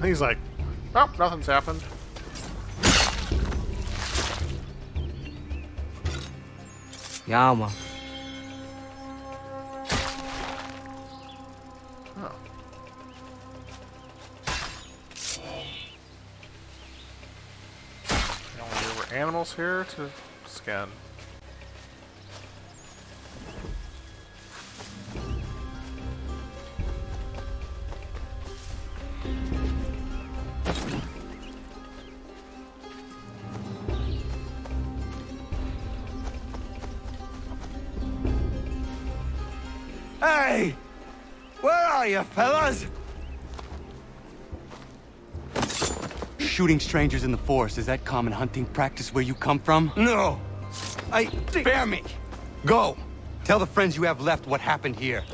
He's like, oh, nothing's happened. Yeah, man. Oh. There were animals here to scan. Hey! Where are you, fellas? Shooting strangers in the forest, is that common hunting practice where you come from? No! Spare me! Go! Tell the friends you have left what happened here.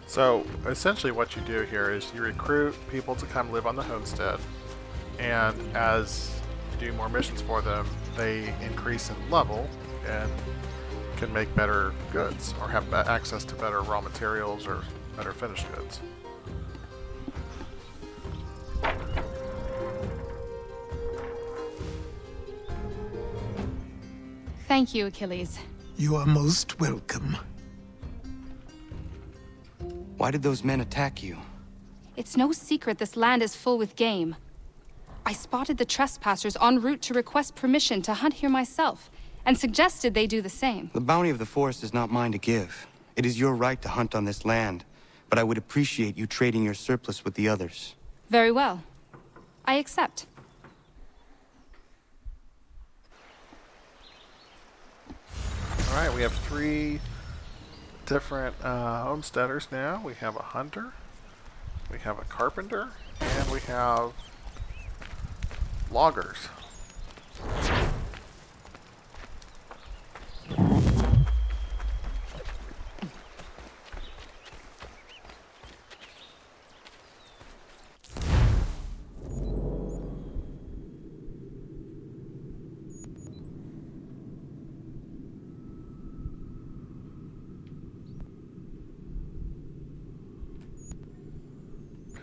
So, essentially what you do here is you recruit people to come live on the homestead, and as you do more missions for them, they increase in level and can make better goods, or have access to better raw materials or better finished goods. Thank you, Achilles. You are most welcome. Why did those men attack you? It's no secret this land is full with game. I spotted the trespassers en route to request permission to hunt here myself, and suggested they do the same. The bounty of the forest is not mine to give. It is your right to hunt on this land, but I would appreciate you trading your surplus with the others. Very well. I accept. Alright, we have 3 different homesteaders now. We have a hunter, we have a carpenter, and we have loggers.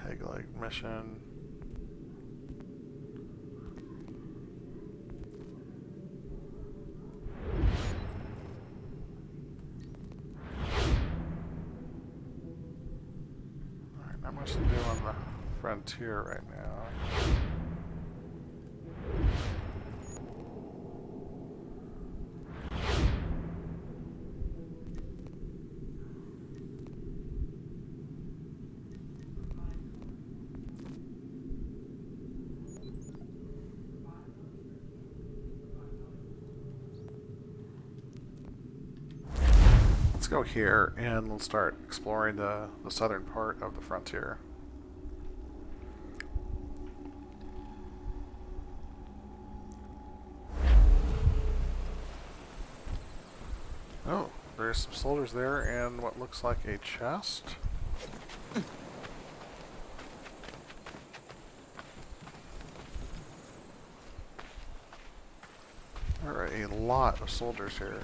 Peg-leg mission. Alright, not much to do on the frontier right now. Let's go here and we'll start exploring the southern part of the frontier. Oh, there's some soldiers there and what looks like a chest. There are a lot of soldiers here.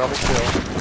double kill.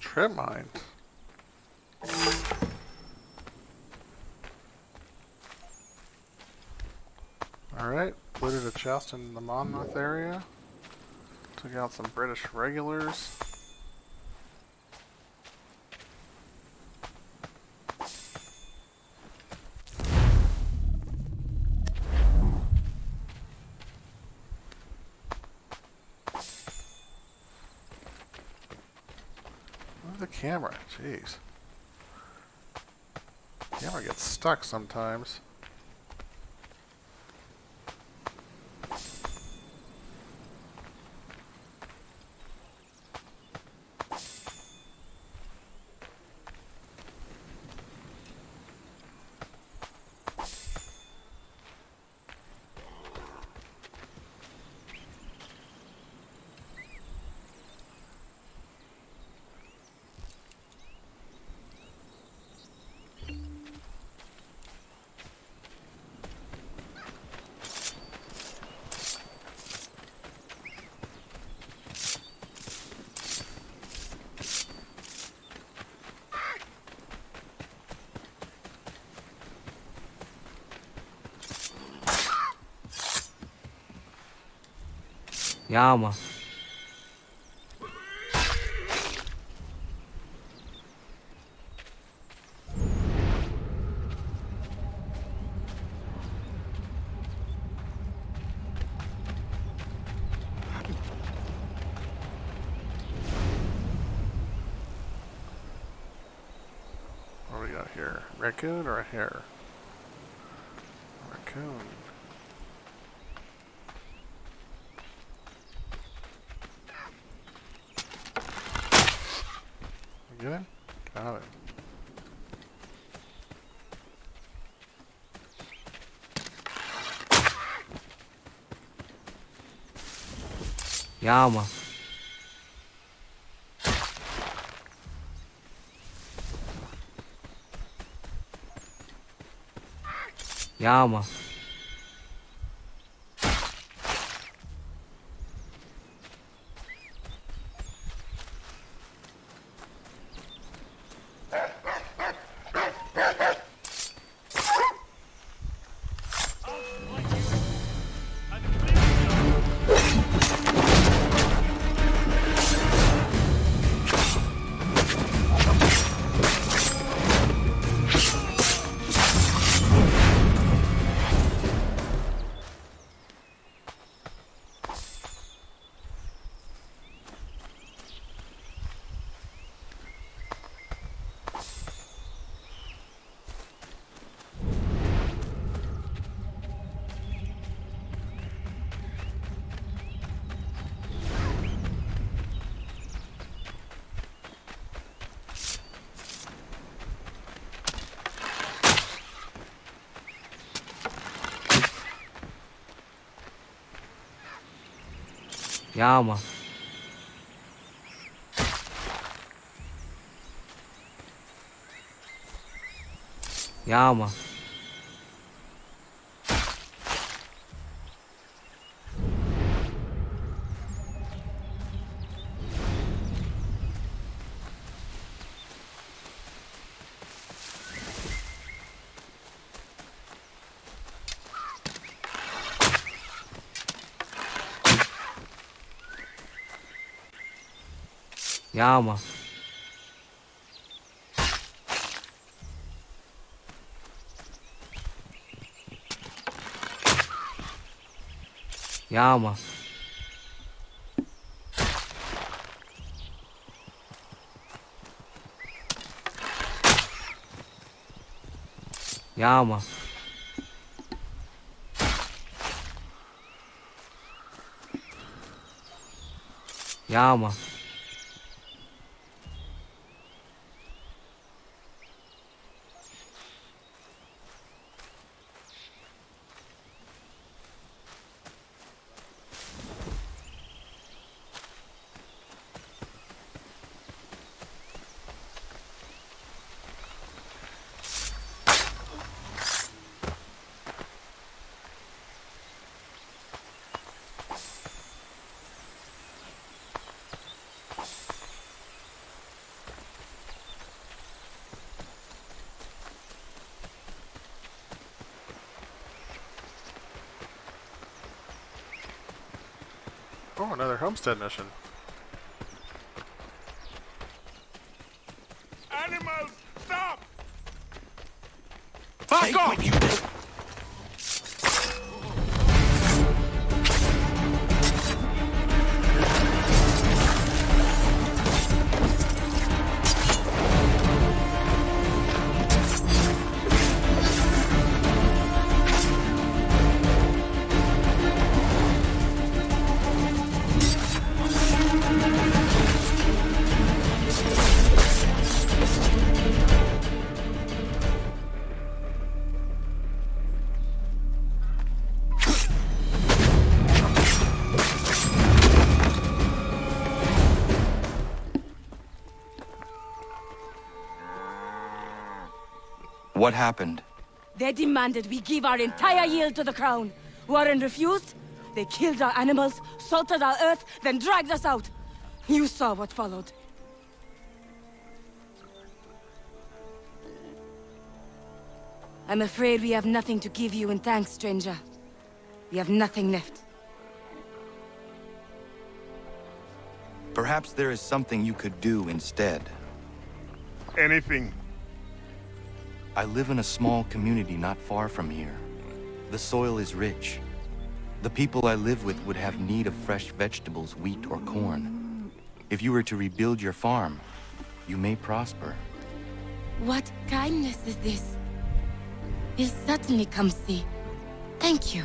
Trip mine. Alright, looted a chest in the Monmouth area. Took out some British regulars. The camera, jeez. Camera gets stuck sometimes. Yeah, man. What do we got here? Raccoon or a hare? Raccoon. Get him? Got it. Yeah, man. Yeah, man. Yeah, man. Yeah, man. Yama. Yama. Yama. Yama. Oh, another homestead mission. Animals, stop! Fuck off! What happened? They demanded we give our entire yield to the crown. Warren refused. They killed our animals, salted our earth, then dragged us out. You saw what followed. I'm afraid we have nothing to give you in thanks, stranger. We have nothing left. Perhaps there is something you could do instead. Anything. I live in a small community not far from here. The soil is rich. The people I live with would have need of fresh vegetables, wheat, or corn. If you were to rebuild your farm, you may prosper. What kindness is this? We'll certainly come see. Thank you.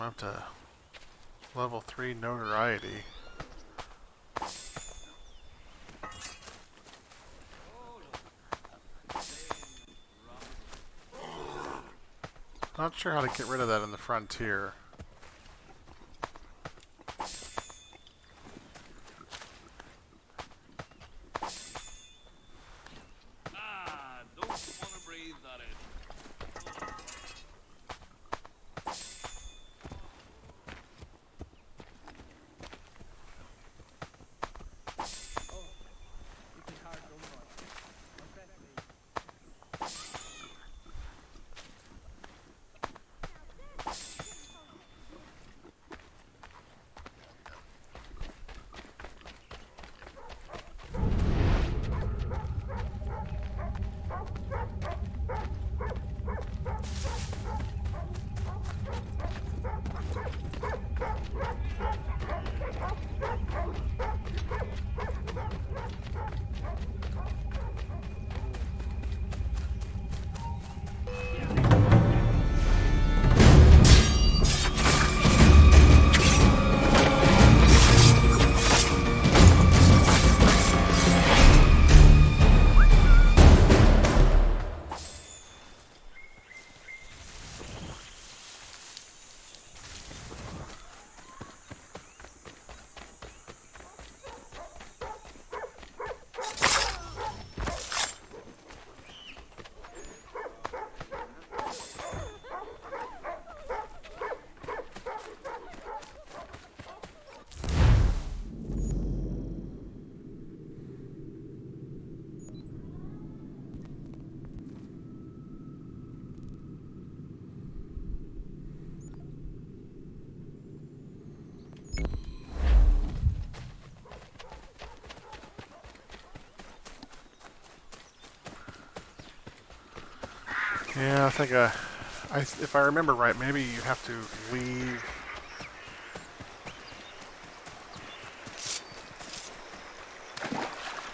I'm up to level 3 notoriety. Not sure how to get rid of that in the frontier. Yeah, I think if I remember right, maybe you have to leave.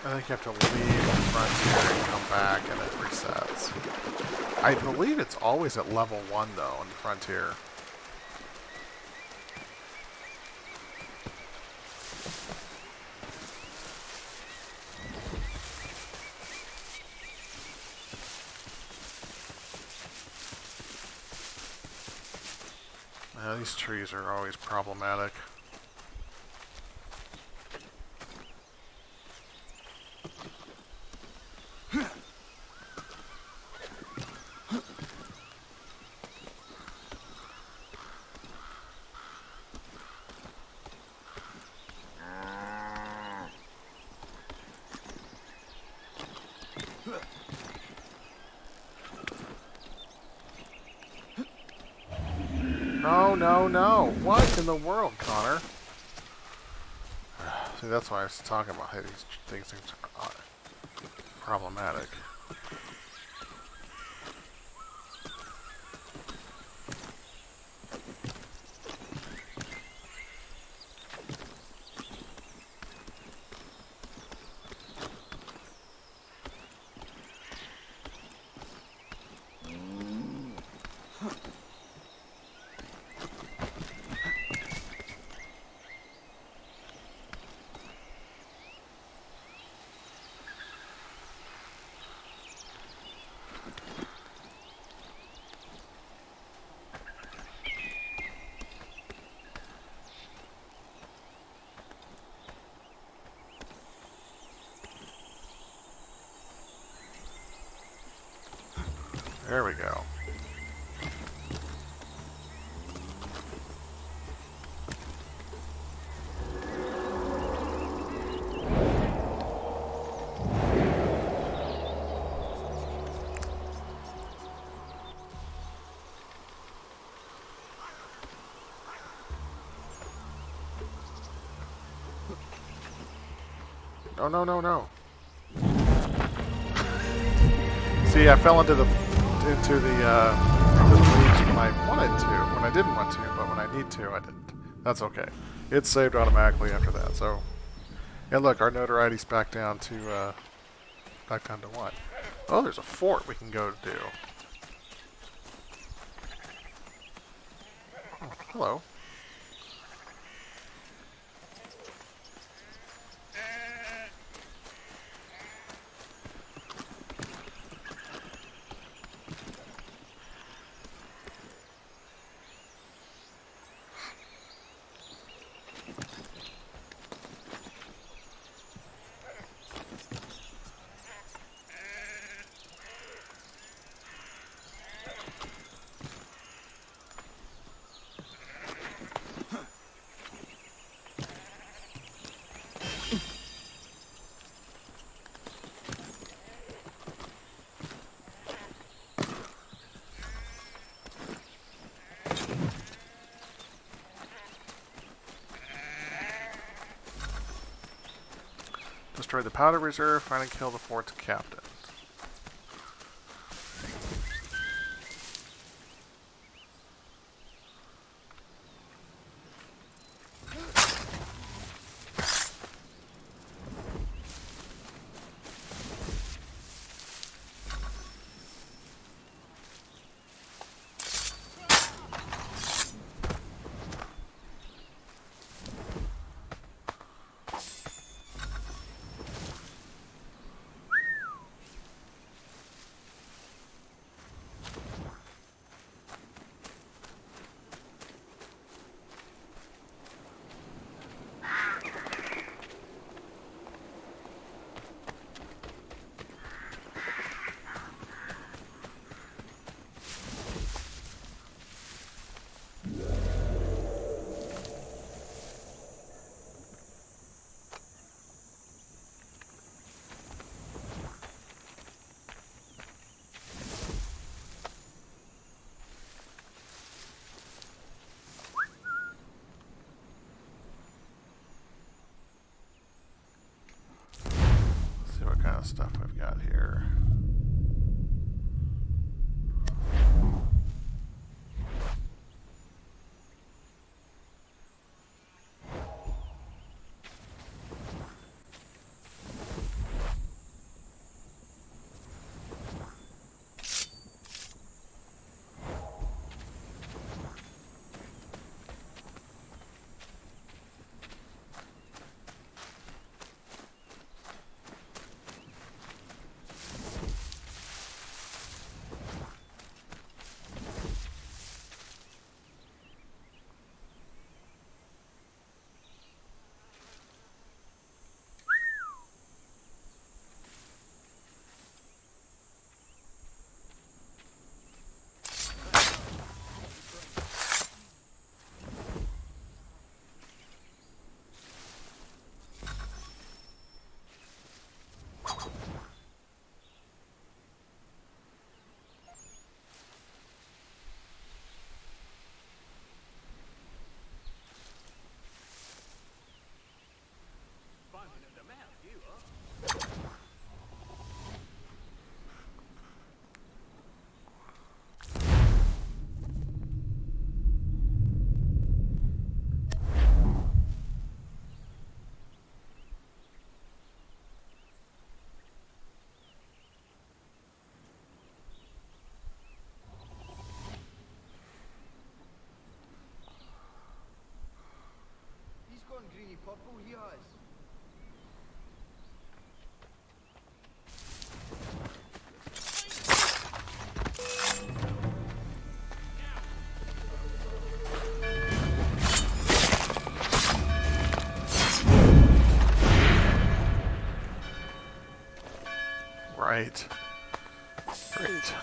I think you have to leave the frontier and come back, and it resets. I believe it's always at level 1 though on the frontier. These trees are always problematic. No, no, no. What in the world, Connor? See, that's why I was talking about how these things are problematic. There we go. No, no, no, no. See, I fell into the leaves when I wanted to. When I didn't want to, but when I need to, I didn't. That's okay. It's saved automatically after that. So, and look, our notoriety's back down to what? Oh, there's a fort we can go to do. Oh, hello. Destroy the powder reserve, find and kill the fort's captain. Stuff we've got here. Right. Great.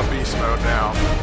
Beast mode now.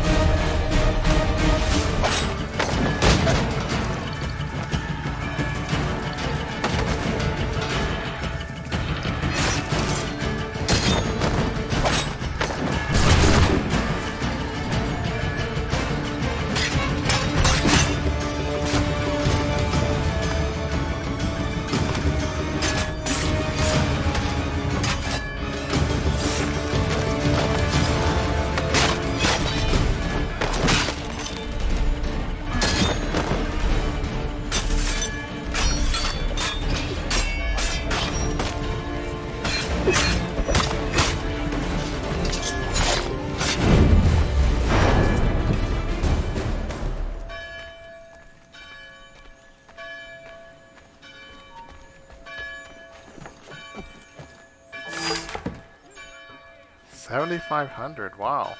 $7,500. Wow.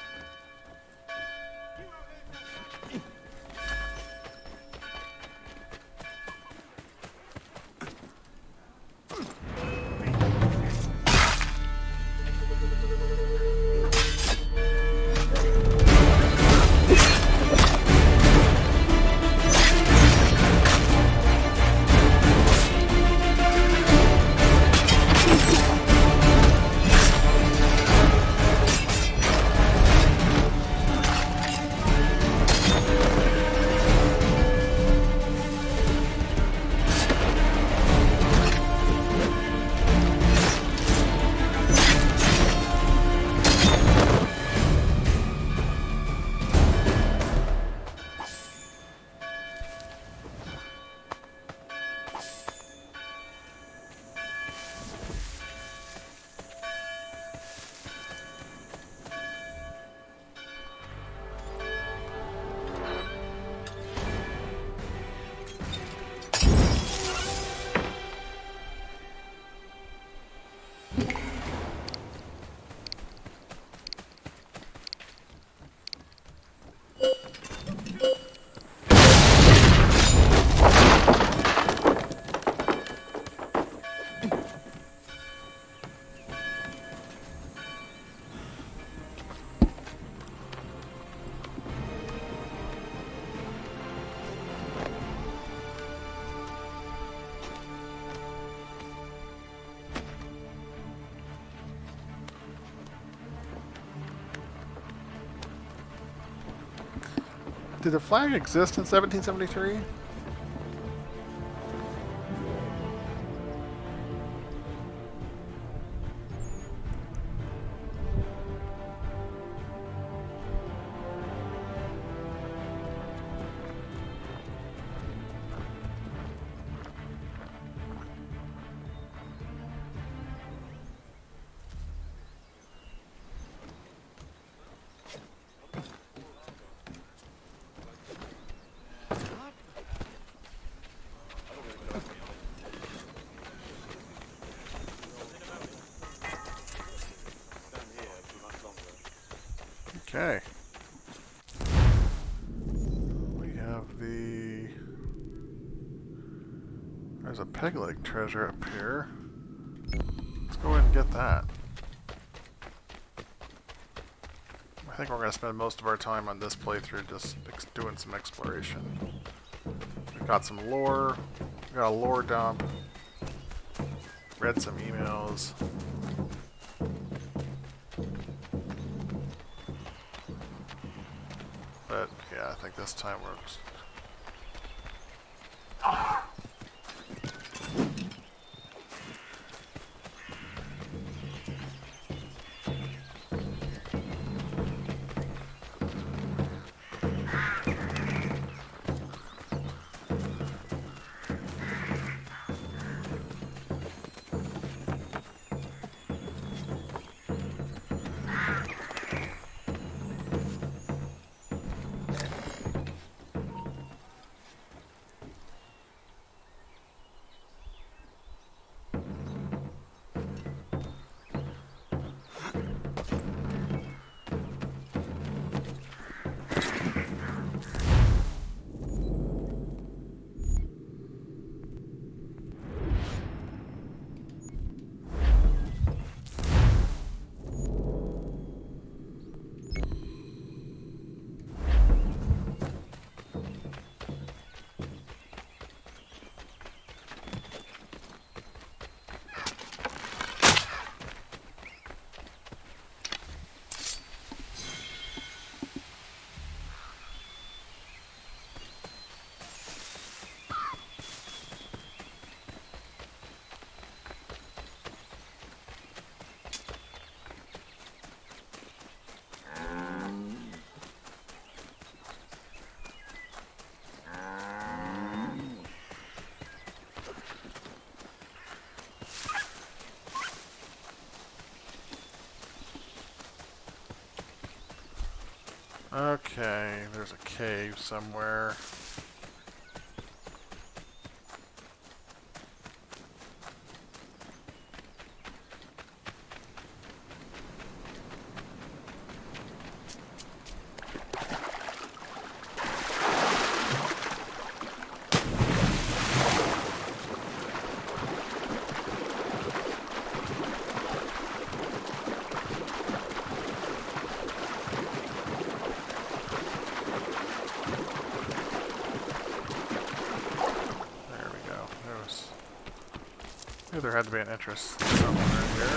Did the flag exist in 1773? Okay. We have there's a peg leg treasure up here. Let's go ahead and get that. I think we're going to spend most of our time on this playthrough just doing some exploration. We got some lore. We got a lore dump. Read some emails. But yeah, I think this time we're just Okay, there's a cave somewhere. There had to be an entrance somewhere here.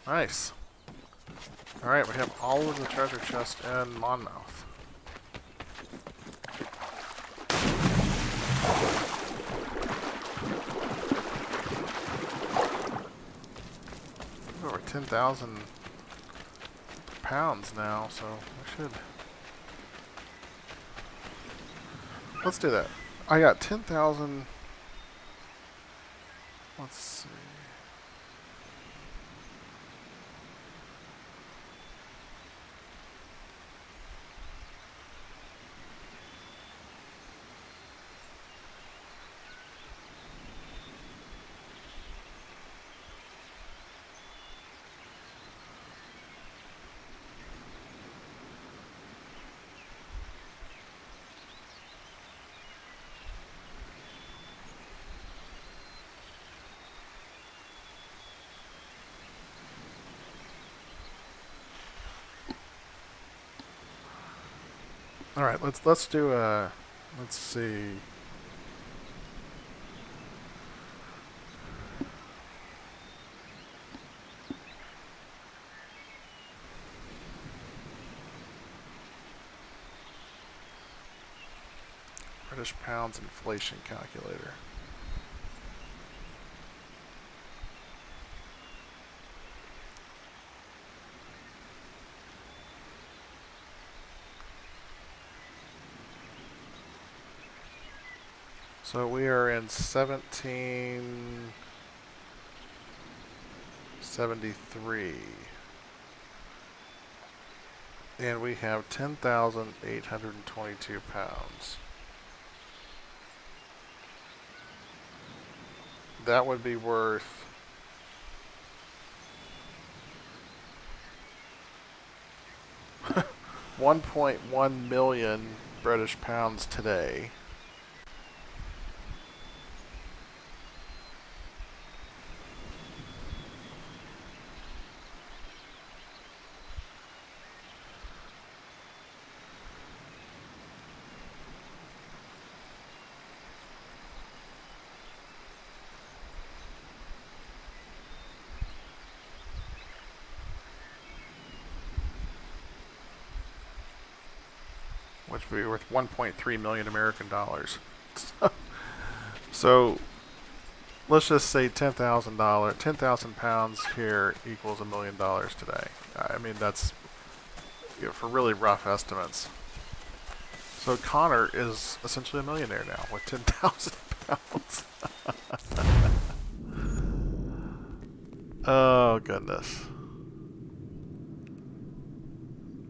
Nice. Alright, we have all of the treasure chest in Monmouth. Over 10,000 pounds now, so we should. Let's do that. I got 10,000. Let's see. All right, let's do a. Let's see. British pounds inflation calculator. So we are in 1773. And we have 10,822 pounds. That would be worth $1.1 million British pounds today. Which would be worth 1.3 million American dollars. So let's just say $10,000, 10,000 pounds here equals $1 million today. I mean, that's, you know, for really rough estimates. So Connor is essentially a millionaire now with 10,000 pounds. Oh goodness.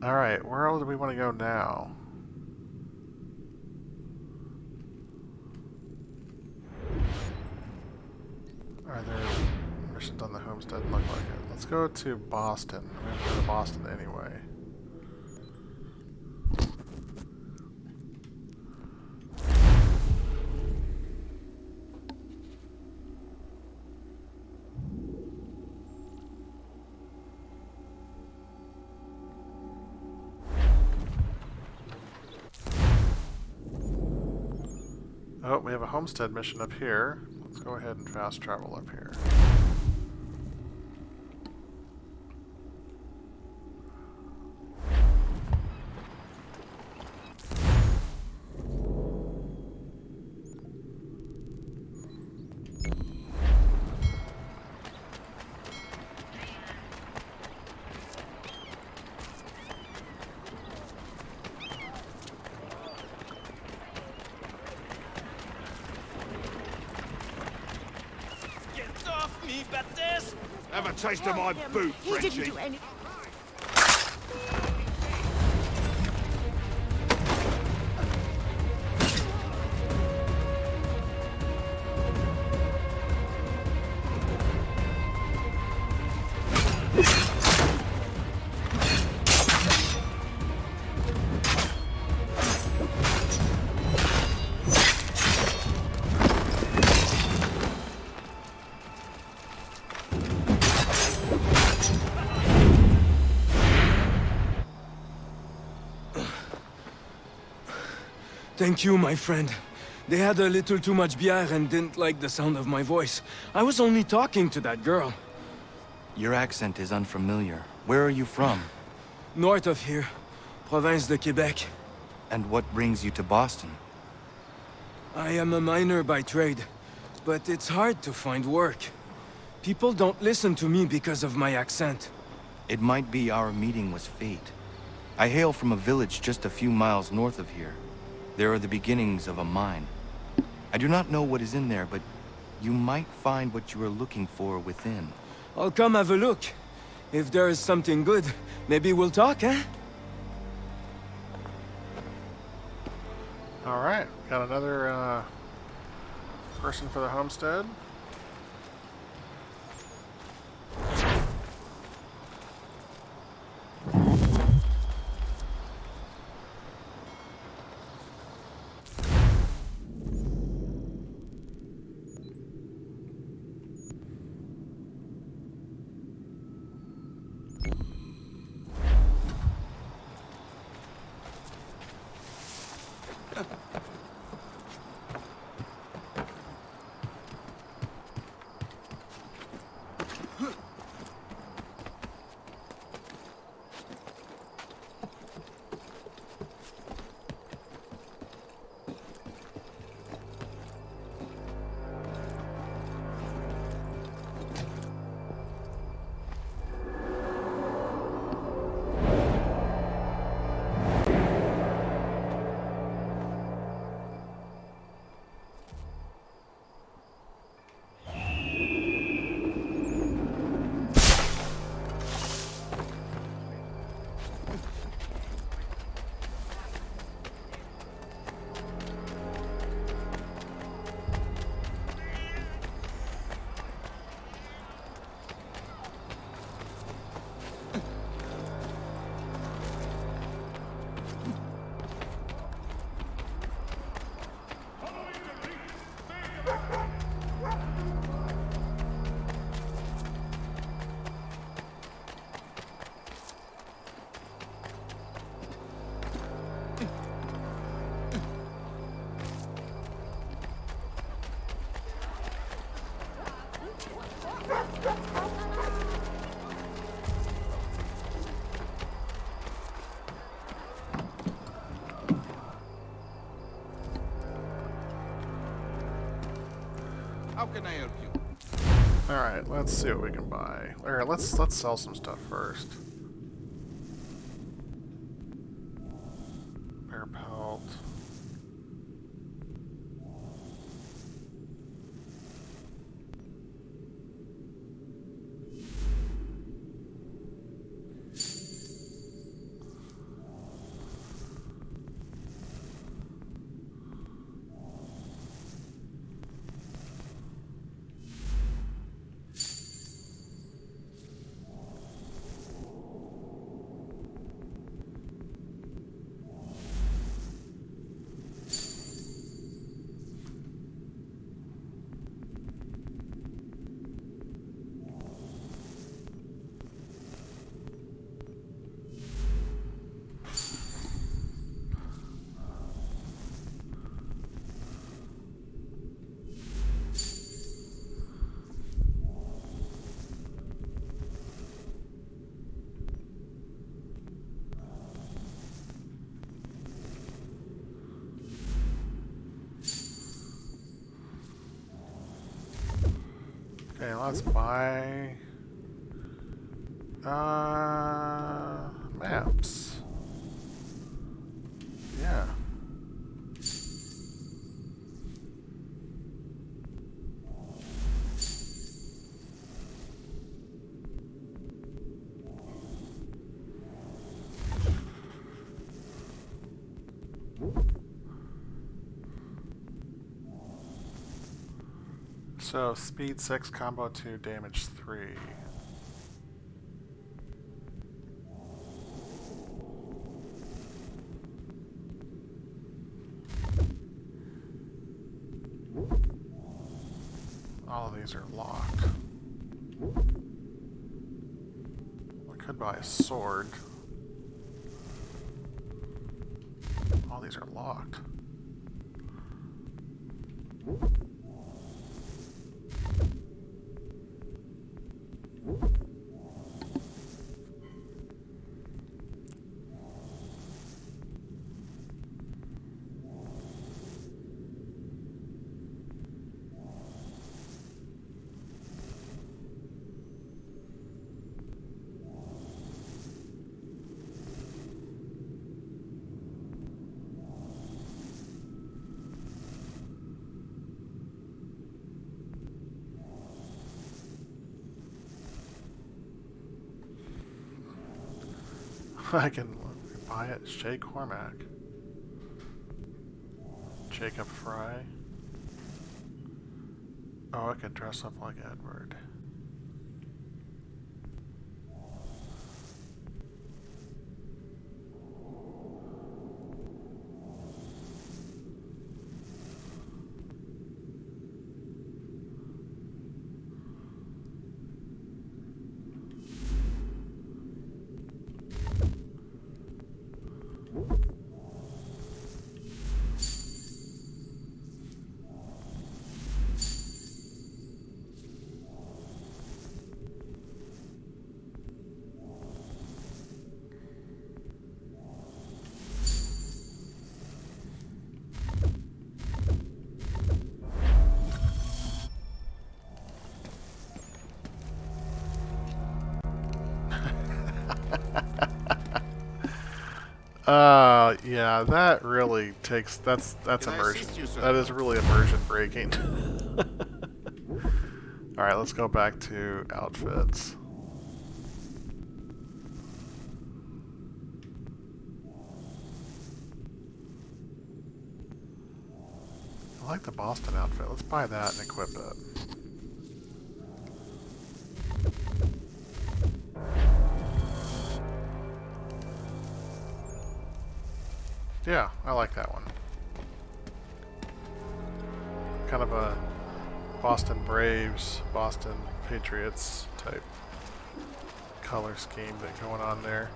All right, where else do we want to go now? Are there missions on the homestead? Look like it. Let's go to Boston. We're going to go to Boston anyway. Oh, we have a homestead mission up here. Let's go ahead and fast travel up here. Have a taste of my boot, Frenchie. Thank you, my friend. They had a little too much bière and didn't like the sound of my voice. I was only talking to that girl. Your accent is unfamiliar. Where are you from? North of here. Province de Quebec. And what brings you to Boston? I am a miner by trade, but it's hard to find work. People don't listen to me because of my accent. It might be our meeting was fate. I hail from a village just a few miles north of here. There are the beginnings of a mine. I do not know what is in there, but you might find what you are looking for within. I'll come have a look. If there is something good, maybe we'll talk, eh? Alright, got another person for the homestead. How can I help you? Alright, let's see what we can buy. Or let's sell some stuff first. Bear pelt. Okay, let's buy maps. Yeah. So, speed 6, combo 2, damage 3. All of these are locked. I could buy a sword. All these are locked. I can buy it. Shay Cormac. Jacob Fry. Oh, I could dress up like Edward. Yeah, that really takes, that's immersion. That is really immersion breaking. Alright, let's go back to outfits. I like the Boston outfit. Let's buy that and equip it. Yeah, I like that one. Kind of a Boston Braves, Boston Patriots type color scheme that going on there.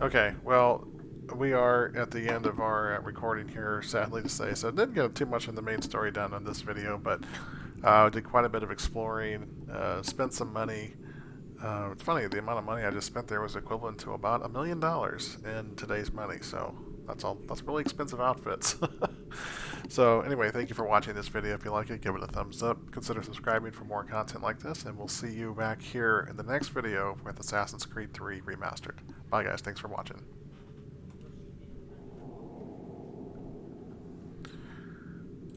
Okay, well, we are at the end of our recording here, sadly to say. So I didn't get too much of the main story done on this video, but did quite a bit of exploring, spent some money. It's funny, the amount of money I just spent there was equivalent to about $1 million in today's money, so that's really expensive outfits. So anyway, thank you for watching this video. If you like it, give it a thumbs up. Consider subscribing for more content like this, and we'll see you back here in the next video with Assassin's Creed 3 Remastered. Bye guys, thanks for watching.